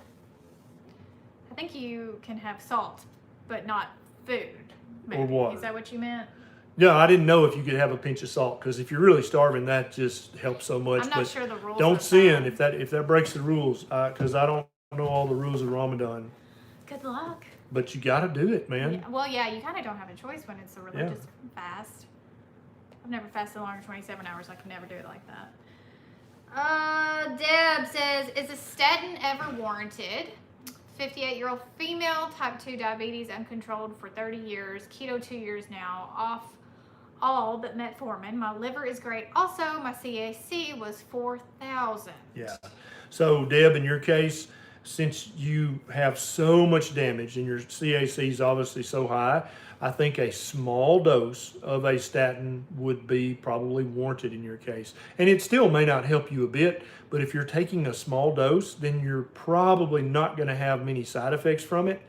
B: I think you can have salt, but not food. Maybe.
A: Or water.
B: Is that what you meant?
A: Yeah, I didn't know if you could have a pinch of salt, because if you're really starving, that just helps so much.
B: I'm not sure the rules.
A: Don't
B: of
A: sin
B: that.
A: if that breaks the rules, because I don't know all the rules of Ramadan.
B: Good luck.
A: But you got to do it, man.
B: Yeah. Well, yeah, you kind of don't have a choice when it's a religious fast. I've never fasted longer than 27 hours. I can never do it like that. Deb says, is a statin ever warranted? 58-year-old female, type 2 diabetes, uncontrolled for 30 years, keto 2 years now, off all but metformin. My liver is great. Also, my CAC was 4,000.
A: Yeah. So, Deb, in your case, since you have so much damage and your CAC is obviously so high, I think a small dose of a statin would be probably warranted in your case. And it still may not help you a bit, but if you're taking a small dose, then you're probably not going to have many side effects from it.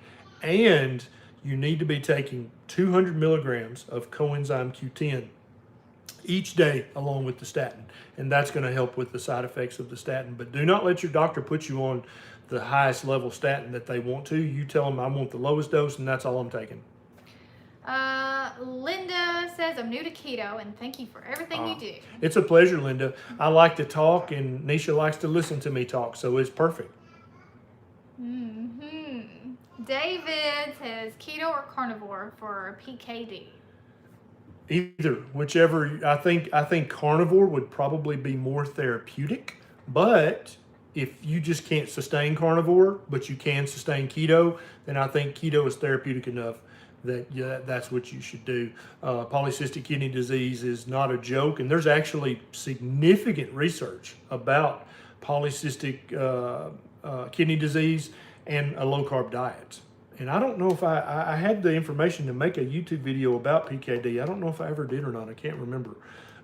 A: And you need to be taking 200 milligrams of coenzyme Q10 each day along with the statin. And that's going to help with the side effects of the statin. But do not let your doctor put you on the highest level statin that they want to. You tell them, I want the lowest dose, and that's all I'm taking.
B: Linda says, I'm new to keto and thank you for everything you do.
A: It's a pleasure, Linda. I like to talk, and Neisha likes to listen to me talk, so it's perfect.
B: David says, keto or carnivore for PKD?
A: Either, whichever. I think carnivore would probably be more therapeutic, but if you just can't sustain carnivore, but you can sustain keto, then I think keto is therapeutic enough that that's what you should do. Polycystic kidney disease is not a joke, and there's actually significant research about polycystic kidney disease and a low-carb diet. And I don't know if I had the information to make a YouTube video about PKD. I don't know if I ever did or not. I can't remember.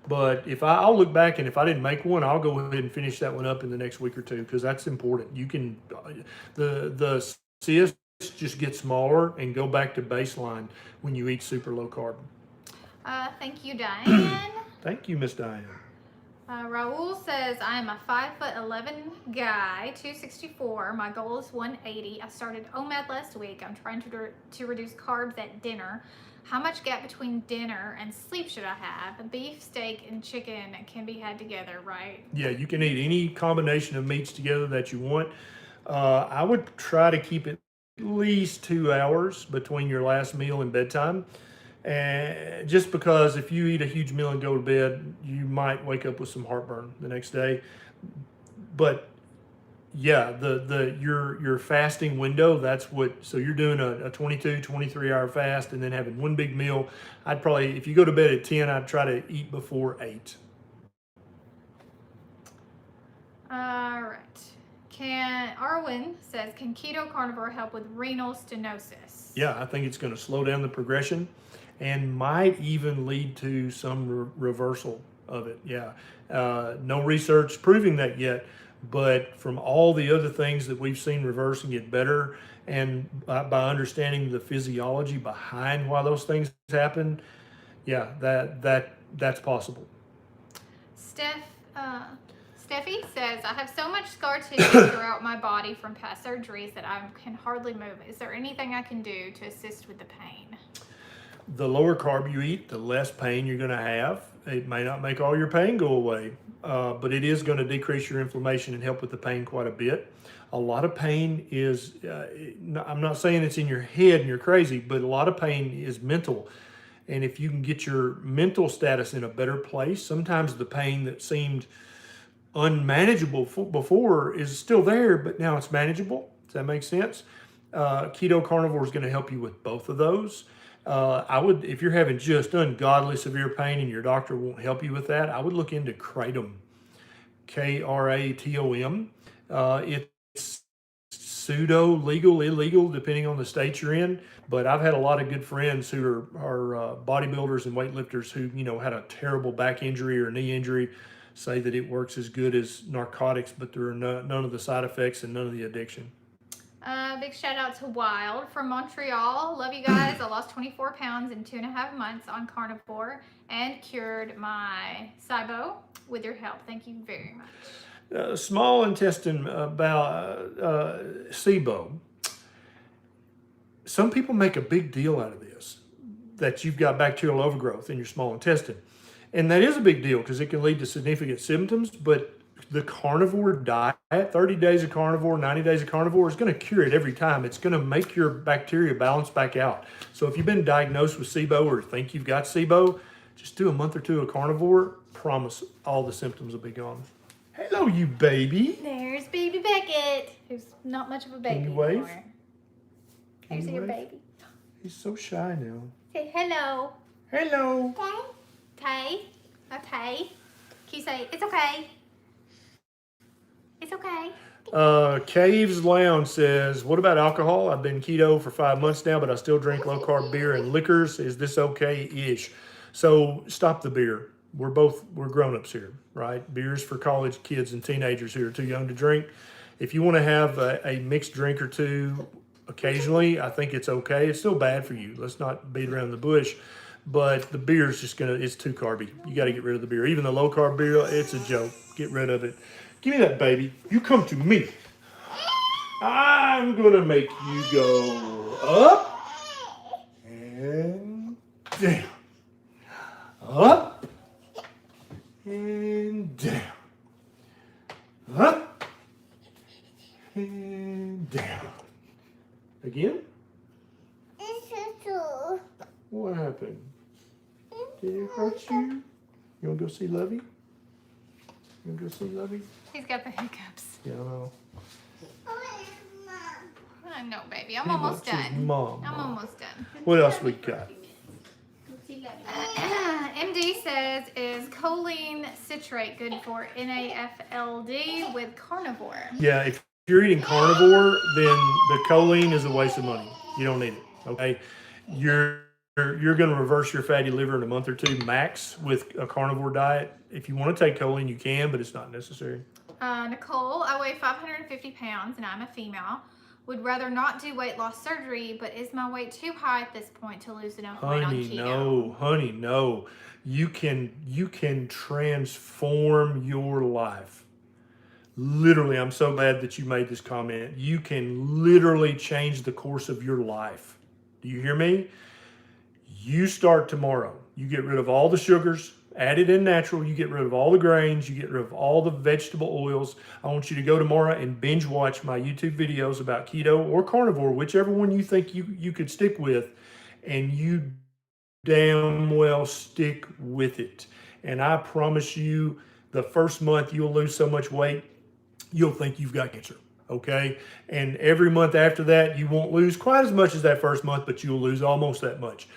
A: But I'll look back, and if I didn't make one, I'll go ahead and finish that one up in the next week or two, because that's important. You can, the CS just get smaller and go back to baseline when you eat super low carb.
B: Thank you, Diane.
A: Thank you, Miss Diane.
B: Raul says, I am a 5'11" guy, 264. My goal is 180. I started OMAD last week. I'm trying to reduce carbs at dinner. How much gap between dinner and sleep should I have? Beef, steak, and chicken can be had together, right?
A: Yeah, you can eat any combination of meats together that you want. I would try to keep it at least 2 hours between your last meal and bedtime. And just because if you eat a huge meal and go to bed, you might wake up with some heartburn the next day. But yeah, your fasting window, so you're doing a 22, 23 hour fast and then having one big meal. I'd probably, if you go to bed at 10, I'd try to eat before 8.
B: All right. Arwen says, can keto carnivore help with renal stenosis?
A: Yeah, I think it's going to slow down the progression and might even lead to some reversal of it. Yeah, no research proving that yet, but from all the other things that we've seen reversing it better, and by understanding the physiology behind why those things happen, yeah, that's possible.
B: Steffi says, I have so much scar tissue throughout my body from past surgeries that I can hardly move. Is there anything I can do to assist with the pain?
A: The lower carb you eat, the less pain you're going to have. It may not make all your pain go away, but it is going to decrease your inflammation and help with the pain quite a bit. A lot of pain is, I'm not saying it's in your head and you're crazy, but a lot of pain is mental. And if you can get your mental status in a better place, sometimes the pain that seemed unmanageable before is still there, but now it's manageable. Does that make sense? Keto carnivore is going to help you with both of those. I would, if you're having just ungodly severe pain and your doctor won't help you with that, I would look into Kratom, Kratom. It's pseudo legal, illegal, depending on the state you're in. But I've had a lot of good friends who are bodybuilders and weightlifters who, had a terrible back injury or knee injury, say that it works as good as narcotics, but there are none of the side effects and none of the addiction.
B: Big shout out to Wild from Montreal. Love you guys. I lost 24 pounds in 2.5 months on carnivore and cured my SIBO with your help. Thank you very much.
A: Small intestine SIBO. Some people make a big deal out of this, that you've got bacterial overgrowth in your small intestine. And that is a big deal because it can lead to significant symptoms, but the carnivore diet, 30 days of carnivore, 90 days of carnivore, is going to cure it every time. It's going to make your bacteria balance back out. So if you've been diagnosed with SIBO or think you've got SIBO, just do a month or two of carnivore. Promise all the symptoms will be gone. Hello, you baby.
B: There's baby Beckett, who's not much of a baby
A: Can you wave?
B: anymore. There's your baby.
A: He's so shy now.
B: Say hello.
A: Hello.
B: Tay. Oh, Tay. Can you say, it's okay? It's okay.
A: Caves Lounge says, what about alcohol? I've been keto for 5 months now, but I still drink low carb beer and liquors. Is this okay-ish? So stop the beer. We're grown-ups here, right? Beer's for college kids and teenagers who are too young to drink. If you want to have a mixed drink or two occasionally, I think it's okay. It's still bad for you. Let's not beat around the bush. But the beer is just it's too carby. You got to get rid of the beer. Even the low carb beer, it's a joke. Get rid of it. Give me that, baby. You come to me. I'm going to make you go up and down. Up and down. Up and down. Again? What happened? Did it hurt you? You want to go see Lovey? You want to go see Lovey?
B: He's got the hiccups.
A: Yeah, I know.
B: I know, baby. I'm almost done.
A: Mom.
B: I'm almost done.
A: What else we got?
B: MD says, is choline citrate good for NAFLD with carnivore?
A: Yeah, if you're eating carnivore, then the choline is a waste of money. You don't need it, okay? You're going to reverse your fatty liver in a month or two max with a carnivore diet. If you want to take choline, you can, but it's not necessary.
B: Nicole, I weigh 550 pounds and I'm a female. Would rather not do weight loss surgery, but is my weight too high at this point to lose enough weight on keto?
A: Honey, no. You can transform your life. Literally, I'm so glad that you made this comment. You can literally change the course of your life. Do you hear me? You start tomorrow. You get rid of all the sugars, add it in natural. You get rid of all the grains. You get rid of all the vegetable oils. I want you to go tomorrow and binge watch my YouTube videos about keto or carnivore, whichever one you think you could stick with, and you damn well stick with it. And I promise you, the first month you'll lose so much weight, you'll think you've got cancer. Okay. And every month after that, you won't lose quite as much as that first month, but you'll lose almost that much.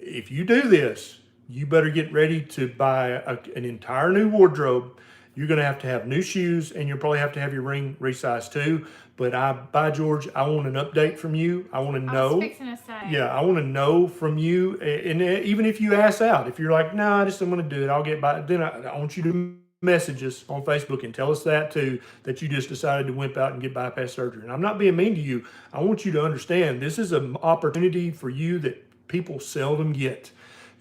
A: If you do this, you better get ready to buy an entire new wardrobe. You're going to have new shoes, and you'll probably have to have your ring resized too. But by George, I want an update from you. I want to know.
B: I was fixing to say.
A: Yeah, I want to know from you. And even if you ask out, if you're like, no, I just don't want to do it, I'll get by. Then I want you to message us on Facebook and tell us that too, that you just decided to wimp out and get bypass surgery. And I'm not being mean to you. I want you to understand this is an opportunity for you that people seldom get.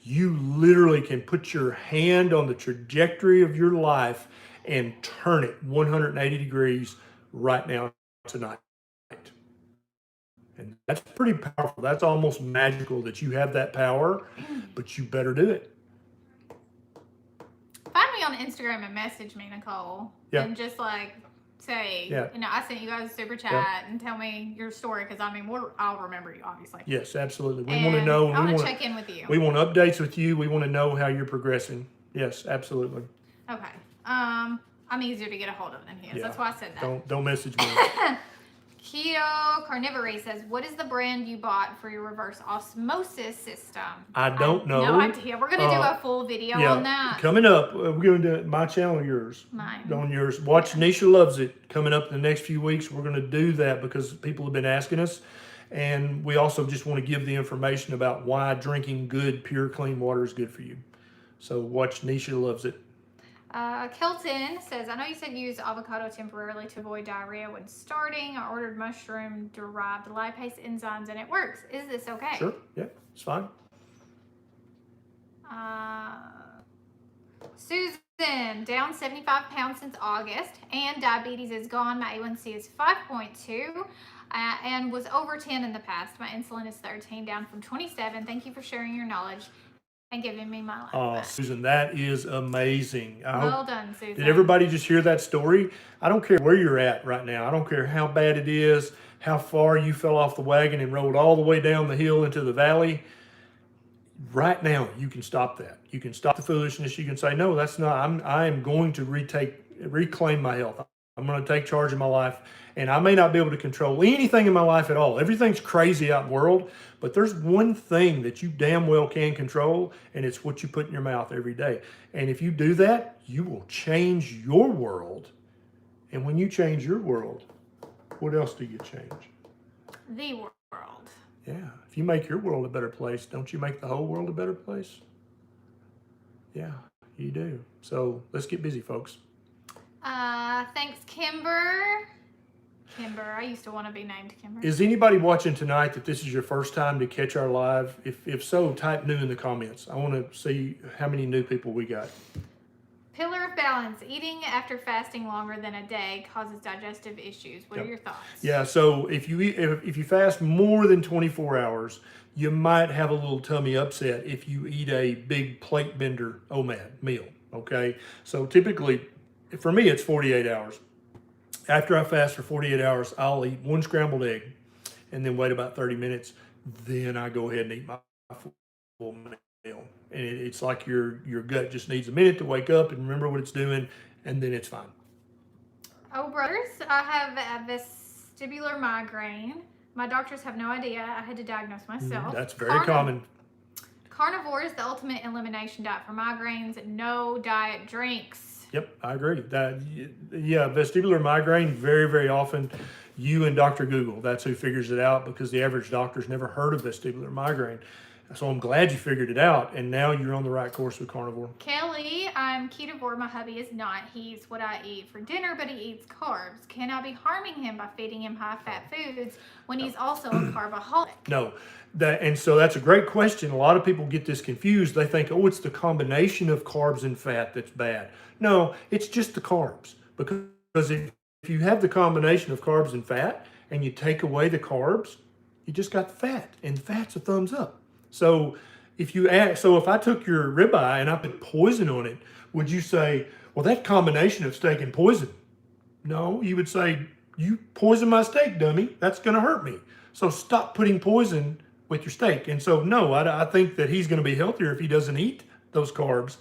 A: you literally can put your hand on the trajectory of your life and turn it 180 degrees right now tonight. And that's pretty powerful. That's almost magical that you have that power, but you better do it.
B: Find me on Instagram and message me, Nicole.
A: Yeah.
B: And just like say,
A: Yeah.
B: you know, I sent you guys a super chat
A: Yeah.
B: and tell me your story because I mean, I'll remember you, obviously.
A: Yes, absolutely. We
B: And
A: want to know.
B: I want to check in with you.
A: We want updates with you. We want to know how you're progressing. Yes, absolutely.
B: Okay. I'm easier to get a hold of than he is.
A: Yeah.
B: That's why I said that.
A: Don't message me.
B: Keto Carnivore says, what is the brand you bought for your reverse osmosis system?
A: I don't know.
B: No idea. We're going to do a full video on that.
A: Coming up, we're going to do my channel or yours.
B: Mine.
A: On yours. Watch Neisha Loves It coming up in the next few weeks. We're going to do that because people have been asking us. And we also just want to give the information about why drinking good, pure, clean water is good for you. So watch Neisha Loves It.
B: Kelton says, I know you said use avocado temporarily to avoid diarrhea when starting. I ordered mushroom-derived lipase enzymes and it works. Is this okay?
A: Sure. Yeah, it's fine.
B: Susan, down 75 pounds since August, and diabetes is gone. My A1C is 5.2 and was over 10 in the past. My insulin is 13, down from 27. Thank you for sharing your knowledge and giving me my life back.
A: Susan, that is amazing.
B: Well done, Susan.
A: Did everybody just hear that story? I don't care where you're at right now. I don't care how bad it is, how far you fell off the wagon and rolled all the way down the hill into the valley. Right now, you can stop that. You can stop the foolishness. You can say, no, that's not, I am going to reclaim my health. I'm going to take charge of my life. And I may not be able to control anything in my life at all. Everything's crazy out in the world, but there's one thing that you damn well can control, and it's what you put in your mouth every day. And if you do that, you will change your world. And when you change your world, what else do you change?
B: The world.
A: Yeah. If you make your world a better place, don't you make the whole world a better place? Yeah, you do. So let's get busy, folks.
B: Thanks, Kimber. Kimber, I used to want to be named Kimber.
A: Is anybody watching tonight that this is your first time to catch our live? If so, type new in the comments. I want to see how many new people we got.
B: Pillar of balance. Eating after fasting longer than a day causes digestive issues. What are your thoughts?
A: Yeah, so if you fast more than 24 hours, you might have a little tummy upset if you eat a big plate bender OMAD meal, okay? So typically, for me, it's 48 hours. After I fast for 48 hours, I'll eat one scrambled egg and then wait about 30 minutes. Then I go ahead and eat my full meal. And it's like your gut just needs a minute to wake up and remember what it's doing, and then it's fine.
B: Oh, brothers, I have a vestibular migraine. My doctors have no idea. I had to diagnose myself.
A: That's very common.
B: Carnivore is the ultimate elimination diet for migraines. No diet drinks.
A: Yep, I agree. Vestibular migraine, very, very often, you and Dr. Google, that's who figures it out, because the average doctor's never heard of vestibular migraine. So I'm glad you figured it out, and now you're on the right course with carnivore.
B: Kelly, I'm ketovore. My hubby is not. He eats what I eat for dinner, but he eats carbs. Can I be harming him by feeding him high-fat foods when he's also a carboholic?
A: No. And so that's a great question. A lot of people get this confused. They think, oh, it's the combination of carbs and fat that's bad. No, it's just the carbs. Because if you have the combination of carbs and fat, and you take away the carbs, you just got the fat, and fat's a thumbs up. So if I took your ribeye and I put poison on it, would you say, well, that combination of steak and poison? No, you would say, you poison my steak, dummy. That's going to hurt me. So stop putting poison with your steak. And so, no, I think that he's going to be healthier if he doesn't eat those carbs.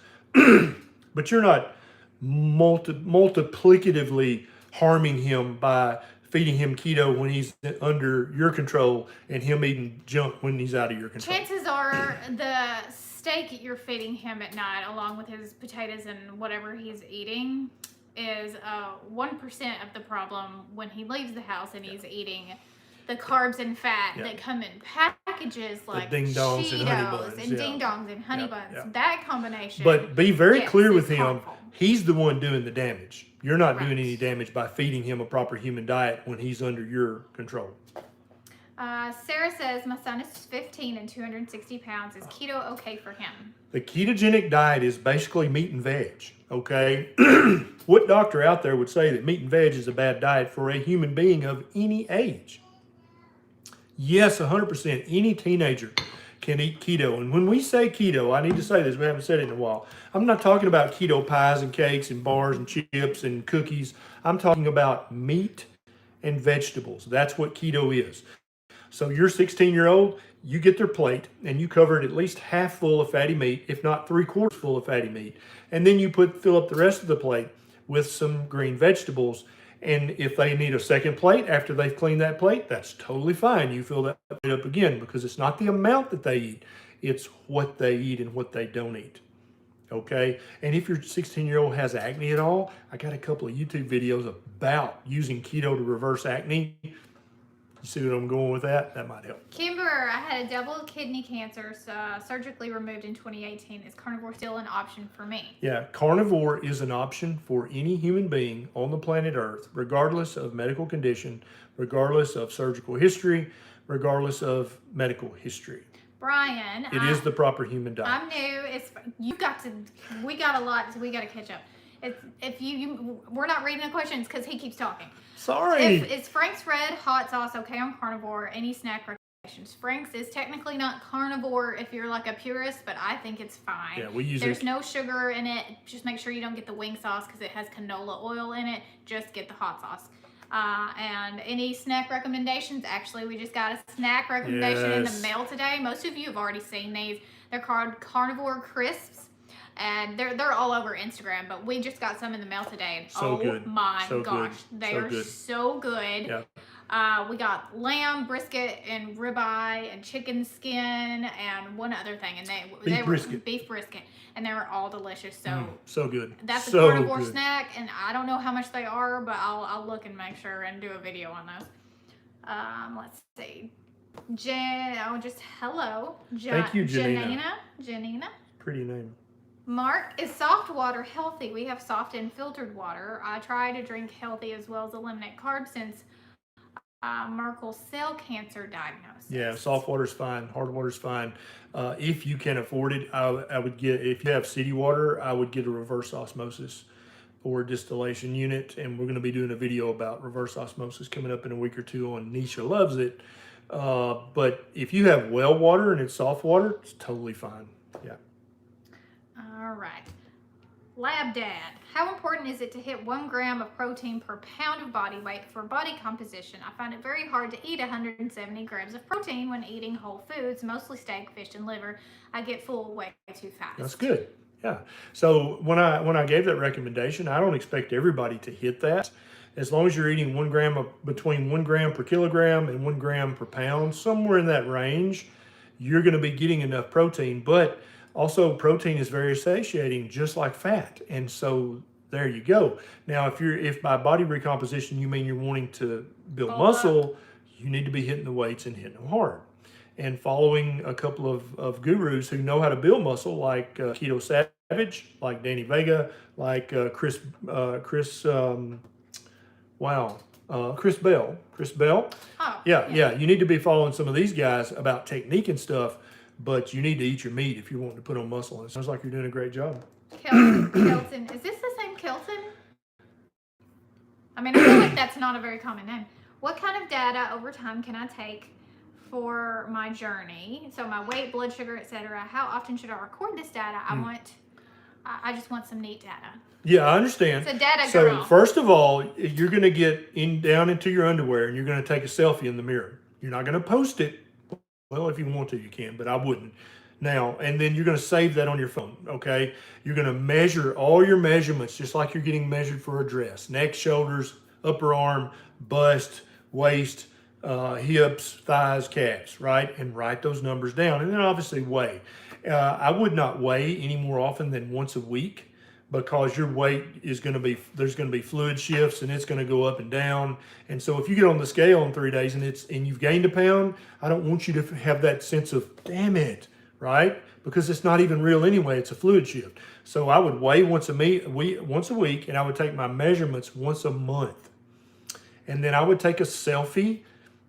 A: But you're not multiplicatively harming him by feeding him keto when he's under your control and him eating junk when he's out of your control.
B: Chances are the steak you're feeding him at night, along with his potatoes and whatever he's eating, is 1% of the problem when he leaves the house and he's eating the carbs and fat that come in packages like
A: ding-dongs
B: Cheetos
A: and honey buns.
B: and ding-dongs and honey buns. That combination.
A: But be very clear with him.
B: Harmful.
A: He's the one doing the damage. You're not doing any damage by feeding him a proper human diet when he's under your control.
B: Sarah says, my son is 15 and 260 pounds. Is keto okay for him?
A: The ketogenic diet is basically meat and veg, okay? What doctor out there would say that meat and veg is a bad diet for a human being of any age? Yes, 100%. Any teenager can eat keto. And when we say keto, I need to say this, we haven't said it in a while. I'm not talking about keto pies and cakes and bars and chips and cookies. I'm talking about meat and vegetables. That's what keto is. So your 16-year-old, you get their plate and you cover it at least half full of fatty meat, if not 3/4 full of fatty meat. And then you fill up the rest of the plate with some green vegetables. And if they need a second plate after they've cleaned that plate, that's totally fine. You fill that plate up again, because it's not the amount that they eat, it's what they eat and what they don't eat. Okay? And if your 16-year-old has acne at all, I got a couple of YouTube videos about using keto to reverse acne. You see what I'm going with that? That might help.
B: Kimber, I had a double kidney cancer surgically removed in 2018. Is carnivore still an option for me?
A: Yeah, carnivore is an option for any human being on the planet Earth, regardless of medical condition, regardless of surgical history, regardless of medical history.
B: Brian,
A: It is the proper human diet.
B: I'm new. We got a lot, so we got to catch up. We're not reading the questions because he keeps talking.
A: Sorry.
B: Is Frank's Red Hot Sauce okay on carnivore? Any snack recommendations? Frank's is technically not carnivore if you're like a purist, but I think it's fine.
A: Yeah, we use
B: There's no sugar in it. Just make sure you don't get the wing sauce because it has canola oil in it. Just get the hot sauce. And any snack recommendations? Actually, we just got a snack recommendation in the mail today. Most of you have already seen these. They're called Carnivore Crisps. And they're all over Instagram, but we just got some in the mail today. And
A: good.
B: My
A: so
B: gosh,
A: good.
B: they
A: so
B: are
A: good.
B: so good.
A: Yeah.
B: We got lamb, brisket, and ribeye, and chicken skin, and one other thing. And they were beef brisket, and they were all delicious. So
A: so good.
B: That's
A: so
B: a carnivore
A: good.
B: snack, and I don't know how much they are, but I'll look and make sure and do a video on those. Let's see. Hello.
A: Thank you, Janina.
B: Janina.
A: Pretty name.
B: Mark, is soft water healthy? We have soft and filtered water. I try to drink healthy as well as eliminate carbs since Merkel's cell cancer diagnosis.
A: Yeah, soft water's fine. Hard water's fine. If you can afford it, I would get, if you have city water, I would get a reverse osmosis or distillation unit. And we're going to be doing a video about reverse osmosis coming up in a week or two on Neisha Loves It. But if you have well water and it's soft water, it's totally fine. Yeah.
B: All right. Lab Dad, how important is it to hit 1 gram of protein per pound of body weight for body composition? I find it very hard to eat 170 grams of protein when eating whole foods, mostly steak, fish, and liver. I get full way too fast.
A: That's good. Yeah. So when I gave that recommendation, I don't expect everybody to hit that. As long as you're eating 1 gram between 1 gram per kilogram and 1 gram per pound, somewhere in that range, you're going to be getting enough protein. But also, protein is very satiating, just like fat. And so there you go. Now, if by body recomposition you mean you're wanting to build muscle, you need to be hitting the weights and hitting them hard. And following a couple of gurus who know how to build muscle, like Keto Savage, like Danny Vega, like Chris Bell.
B: Oh,
A: Yeah. You need to be following some of these guys about technique and stuff. But you need to eat your meat if you're wanting to put on muscle. It sounds like you're doing a great job.
B: Kelton. Is this the same Kelton? I mean, I feel like that's not a very common name. What kind of data over time can I take for my journey? So my weight, blood sugar, etc. How often should I record this data? I just want some neat data.
A: Yeah, I understand.
B: So data
A: So
B: girl.
A: first of all, you're going to get down into your underwear and you're going to take a selfie in the mirror. You're not going to post it. Well, if you want to, you can, but I wouldn't. Now, and then you're going to save that on your phone, okay? You're going to measure all your measurements just like you're getting measured for a dress. Neck, shoulders, upper arm, bust, waist, hips, thighs, calves, right? And write those numbers down. And then obviously weigh. I would not weigh any more often than once a week, because your weight is going to be, there's going to be fluid shifts and it's going to go up and down. And so if you get on the scale in 3 days and you've gained a pound, I don't want you to have that sense of, damn it, right? Because it's not even real anyway, it's a fluid shift. So I would weigh once a week, and I would take my measurements once a month. And then I would take a selfie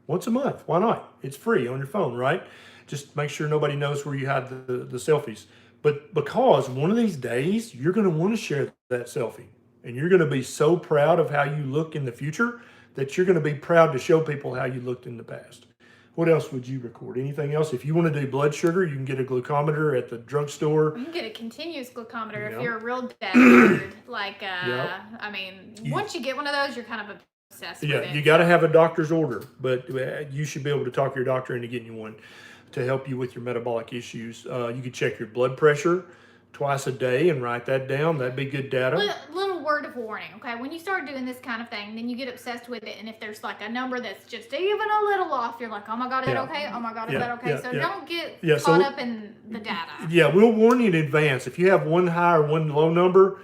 A: Once a month. Why not? It's free on your phone, right? Just make sure nobody knows where you hide the selfies. But because one of these days you're going to want to share that selfie, and you're going to be so proud of how you look in the future that you're going to be proud to show people how you looked in the past. What else would you record? Anything else? If you want to do blood sugar, you can get a glucometer at the drugstore.
B: You can get a continuous glucometer
A: Yep.
B: if you're a real dad nerd. Like,
A: Yep.
B: I mean, once you get one of those, you're kind of obsessed with it.
A: Yeah, you got to have a doctor's order, but you should be able to talk your doctor into getting you one to help you with your metabolic issues. You could check your blood pressure twice a day and write that down. That'd be good data.
B: Little word of warning, okay? When you start doing this kind of thing, then you get obsessed with it, and if there's like a number that's just even a little off, you're like, oh my God, is that okay? Oh my God, is that okay? So don't get caught up in the data.
A: Yeah, we'll warn you in advance. If you have one high or one low number,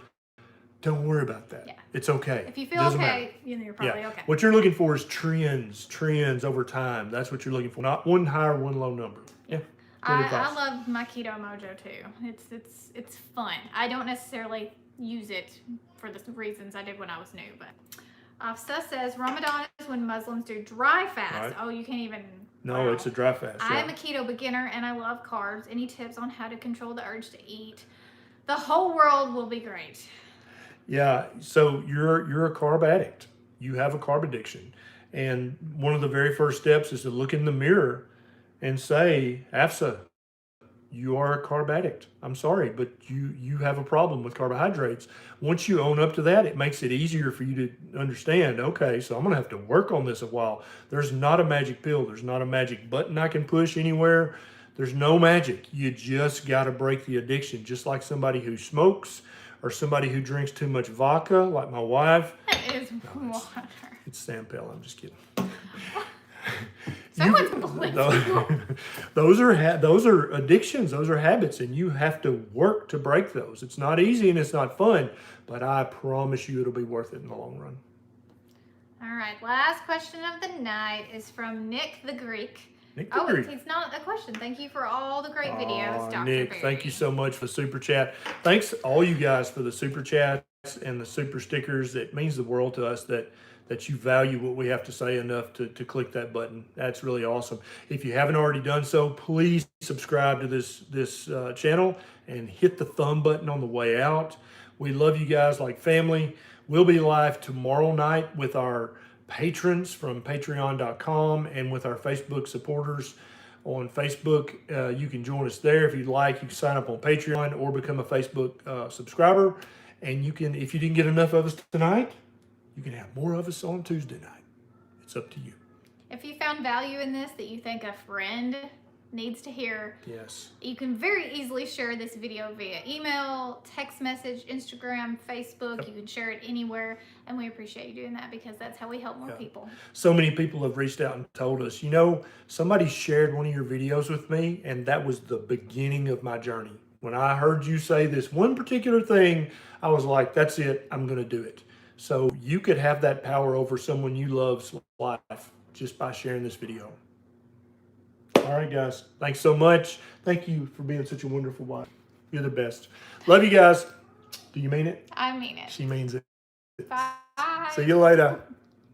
A: don't worry about that. Yeah. It's okay.
B: If you feel okay, you're probably okay.
A: What you're looking for is trends over time. That's what you're looking for, not one high or one low number. Yeah.
B: I love my Keto Mojo too. It's fun. I don't necessarily use it for the reasons I did when I was new, but Afsa says Ramadan is when Muslims do dry fast. Right. Oh, you can't even.
A: No, wow. It's a dry fast.
B: I'm a keto beginner and I love carbs. Any tips on how to control the urge to eat? The whole world will be great.
A: Yeah, so you're a carb addict. You have a carb addiction. And one of the very first steps is to look in the mirror and say, Afsa, you are a carb addict. I'm sorry, but you have a problem with carbohydrates. Once you own up to that, it makes it easier for you to understand, okay, so I'm going to have to work on this a while. There's not a magic pill. There's not a magic button I can push anywhere. There's no magic. You just got to break the addiction, just like somebody who smokes or somebody who drinks too much vodka, like my wife.
B: That is water.
A: It's Sampel. I'm just kidding.
B: Someone's believing.
A: Those are addictions. Those are habits, and you have to work to break those. It's not easy and it's not fun, but I promise you it'll be worth it in the long run.
B: All right. Last question of the night is from Nick the Greek. It's not a question. Thank you for all the great videos, Dr.
A: Nick,
B: Berry.
A: thank you so much for the super chat. Thanks all you guys for the super chats and the super stickers. It means the world to us that you value what we have to say enough to click that button. That's really awesome. If you haven't already done so, please subscribe to this channel and hit the thumb button on the way out. We love you guys like family. We'll be live tomorrow night with our patrons from patreon.com and with our Facebook supporters on Facebook. You can join us there if you'd like. You can sign up on Patreon or become a Facebook subscriber. And you can, if you didn't get enough of us tonight, you can have more of us on Tuesday night. It's up to you.
B: If you found value in this that you think a friend needs to hear,
A: yes,
B: you can very easily share this video via email, text message, Instagram, Facebook. Yep. You can share it anywhere, and we appreciate you doing that because that's how we help more people.
A: So many people have reached out and told us, you know, somebody shared one of your videos with me, and that was the beginning of my journey. When I heard you say this one particular thing, I was like, that's it, I'm going to do it. So you could have that power over someone you love's life just by sharing this video. All right, guys. Thanks so much. Thank you for being such a wonderful wife. You're the best. Love you guys. Do you mean it?
B: I mean it.
A: She means it.
B: Bye.
A: See you later.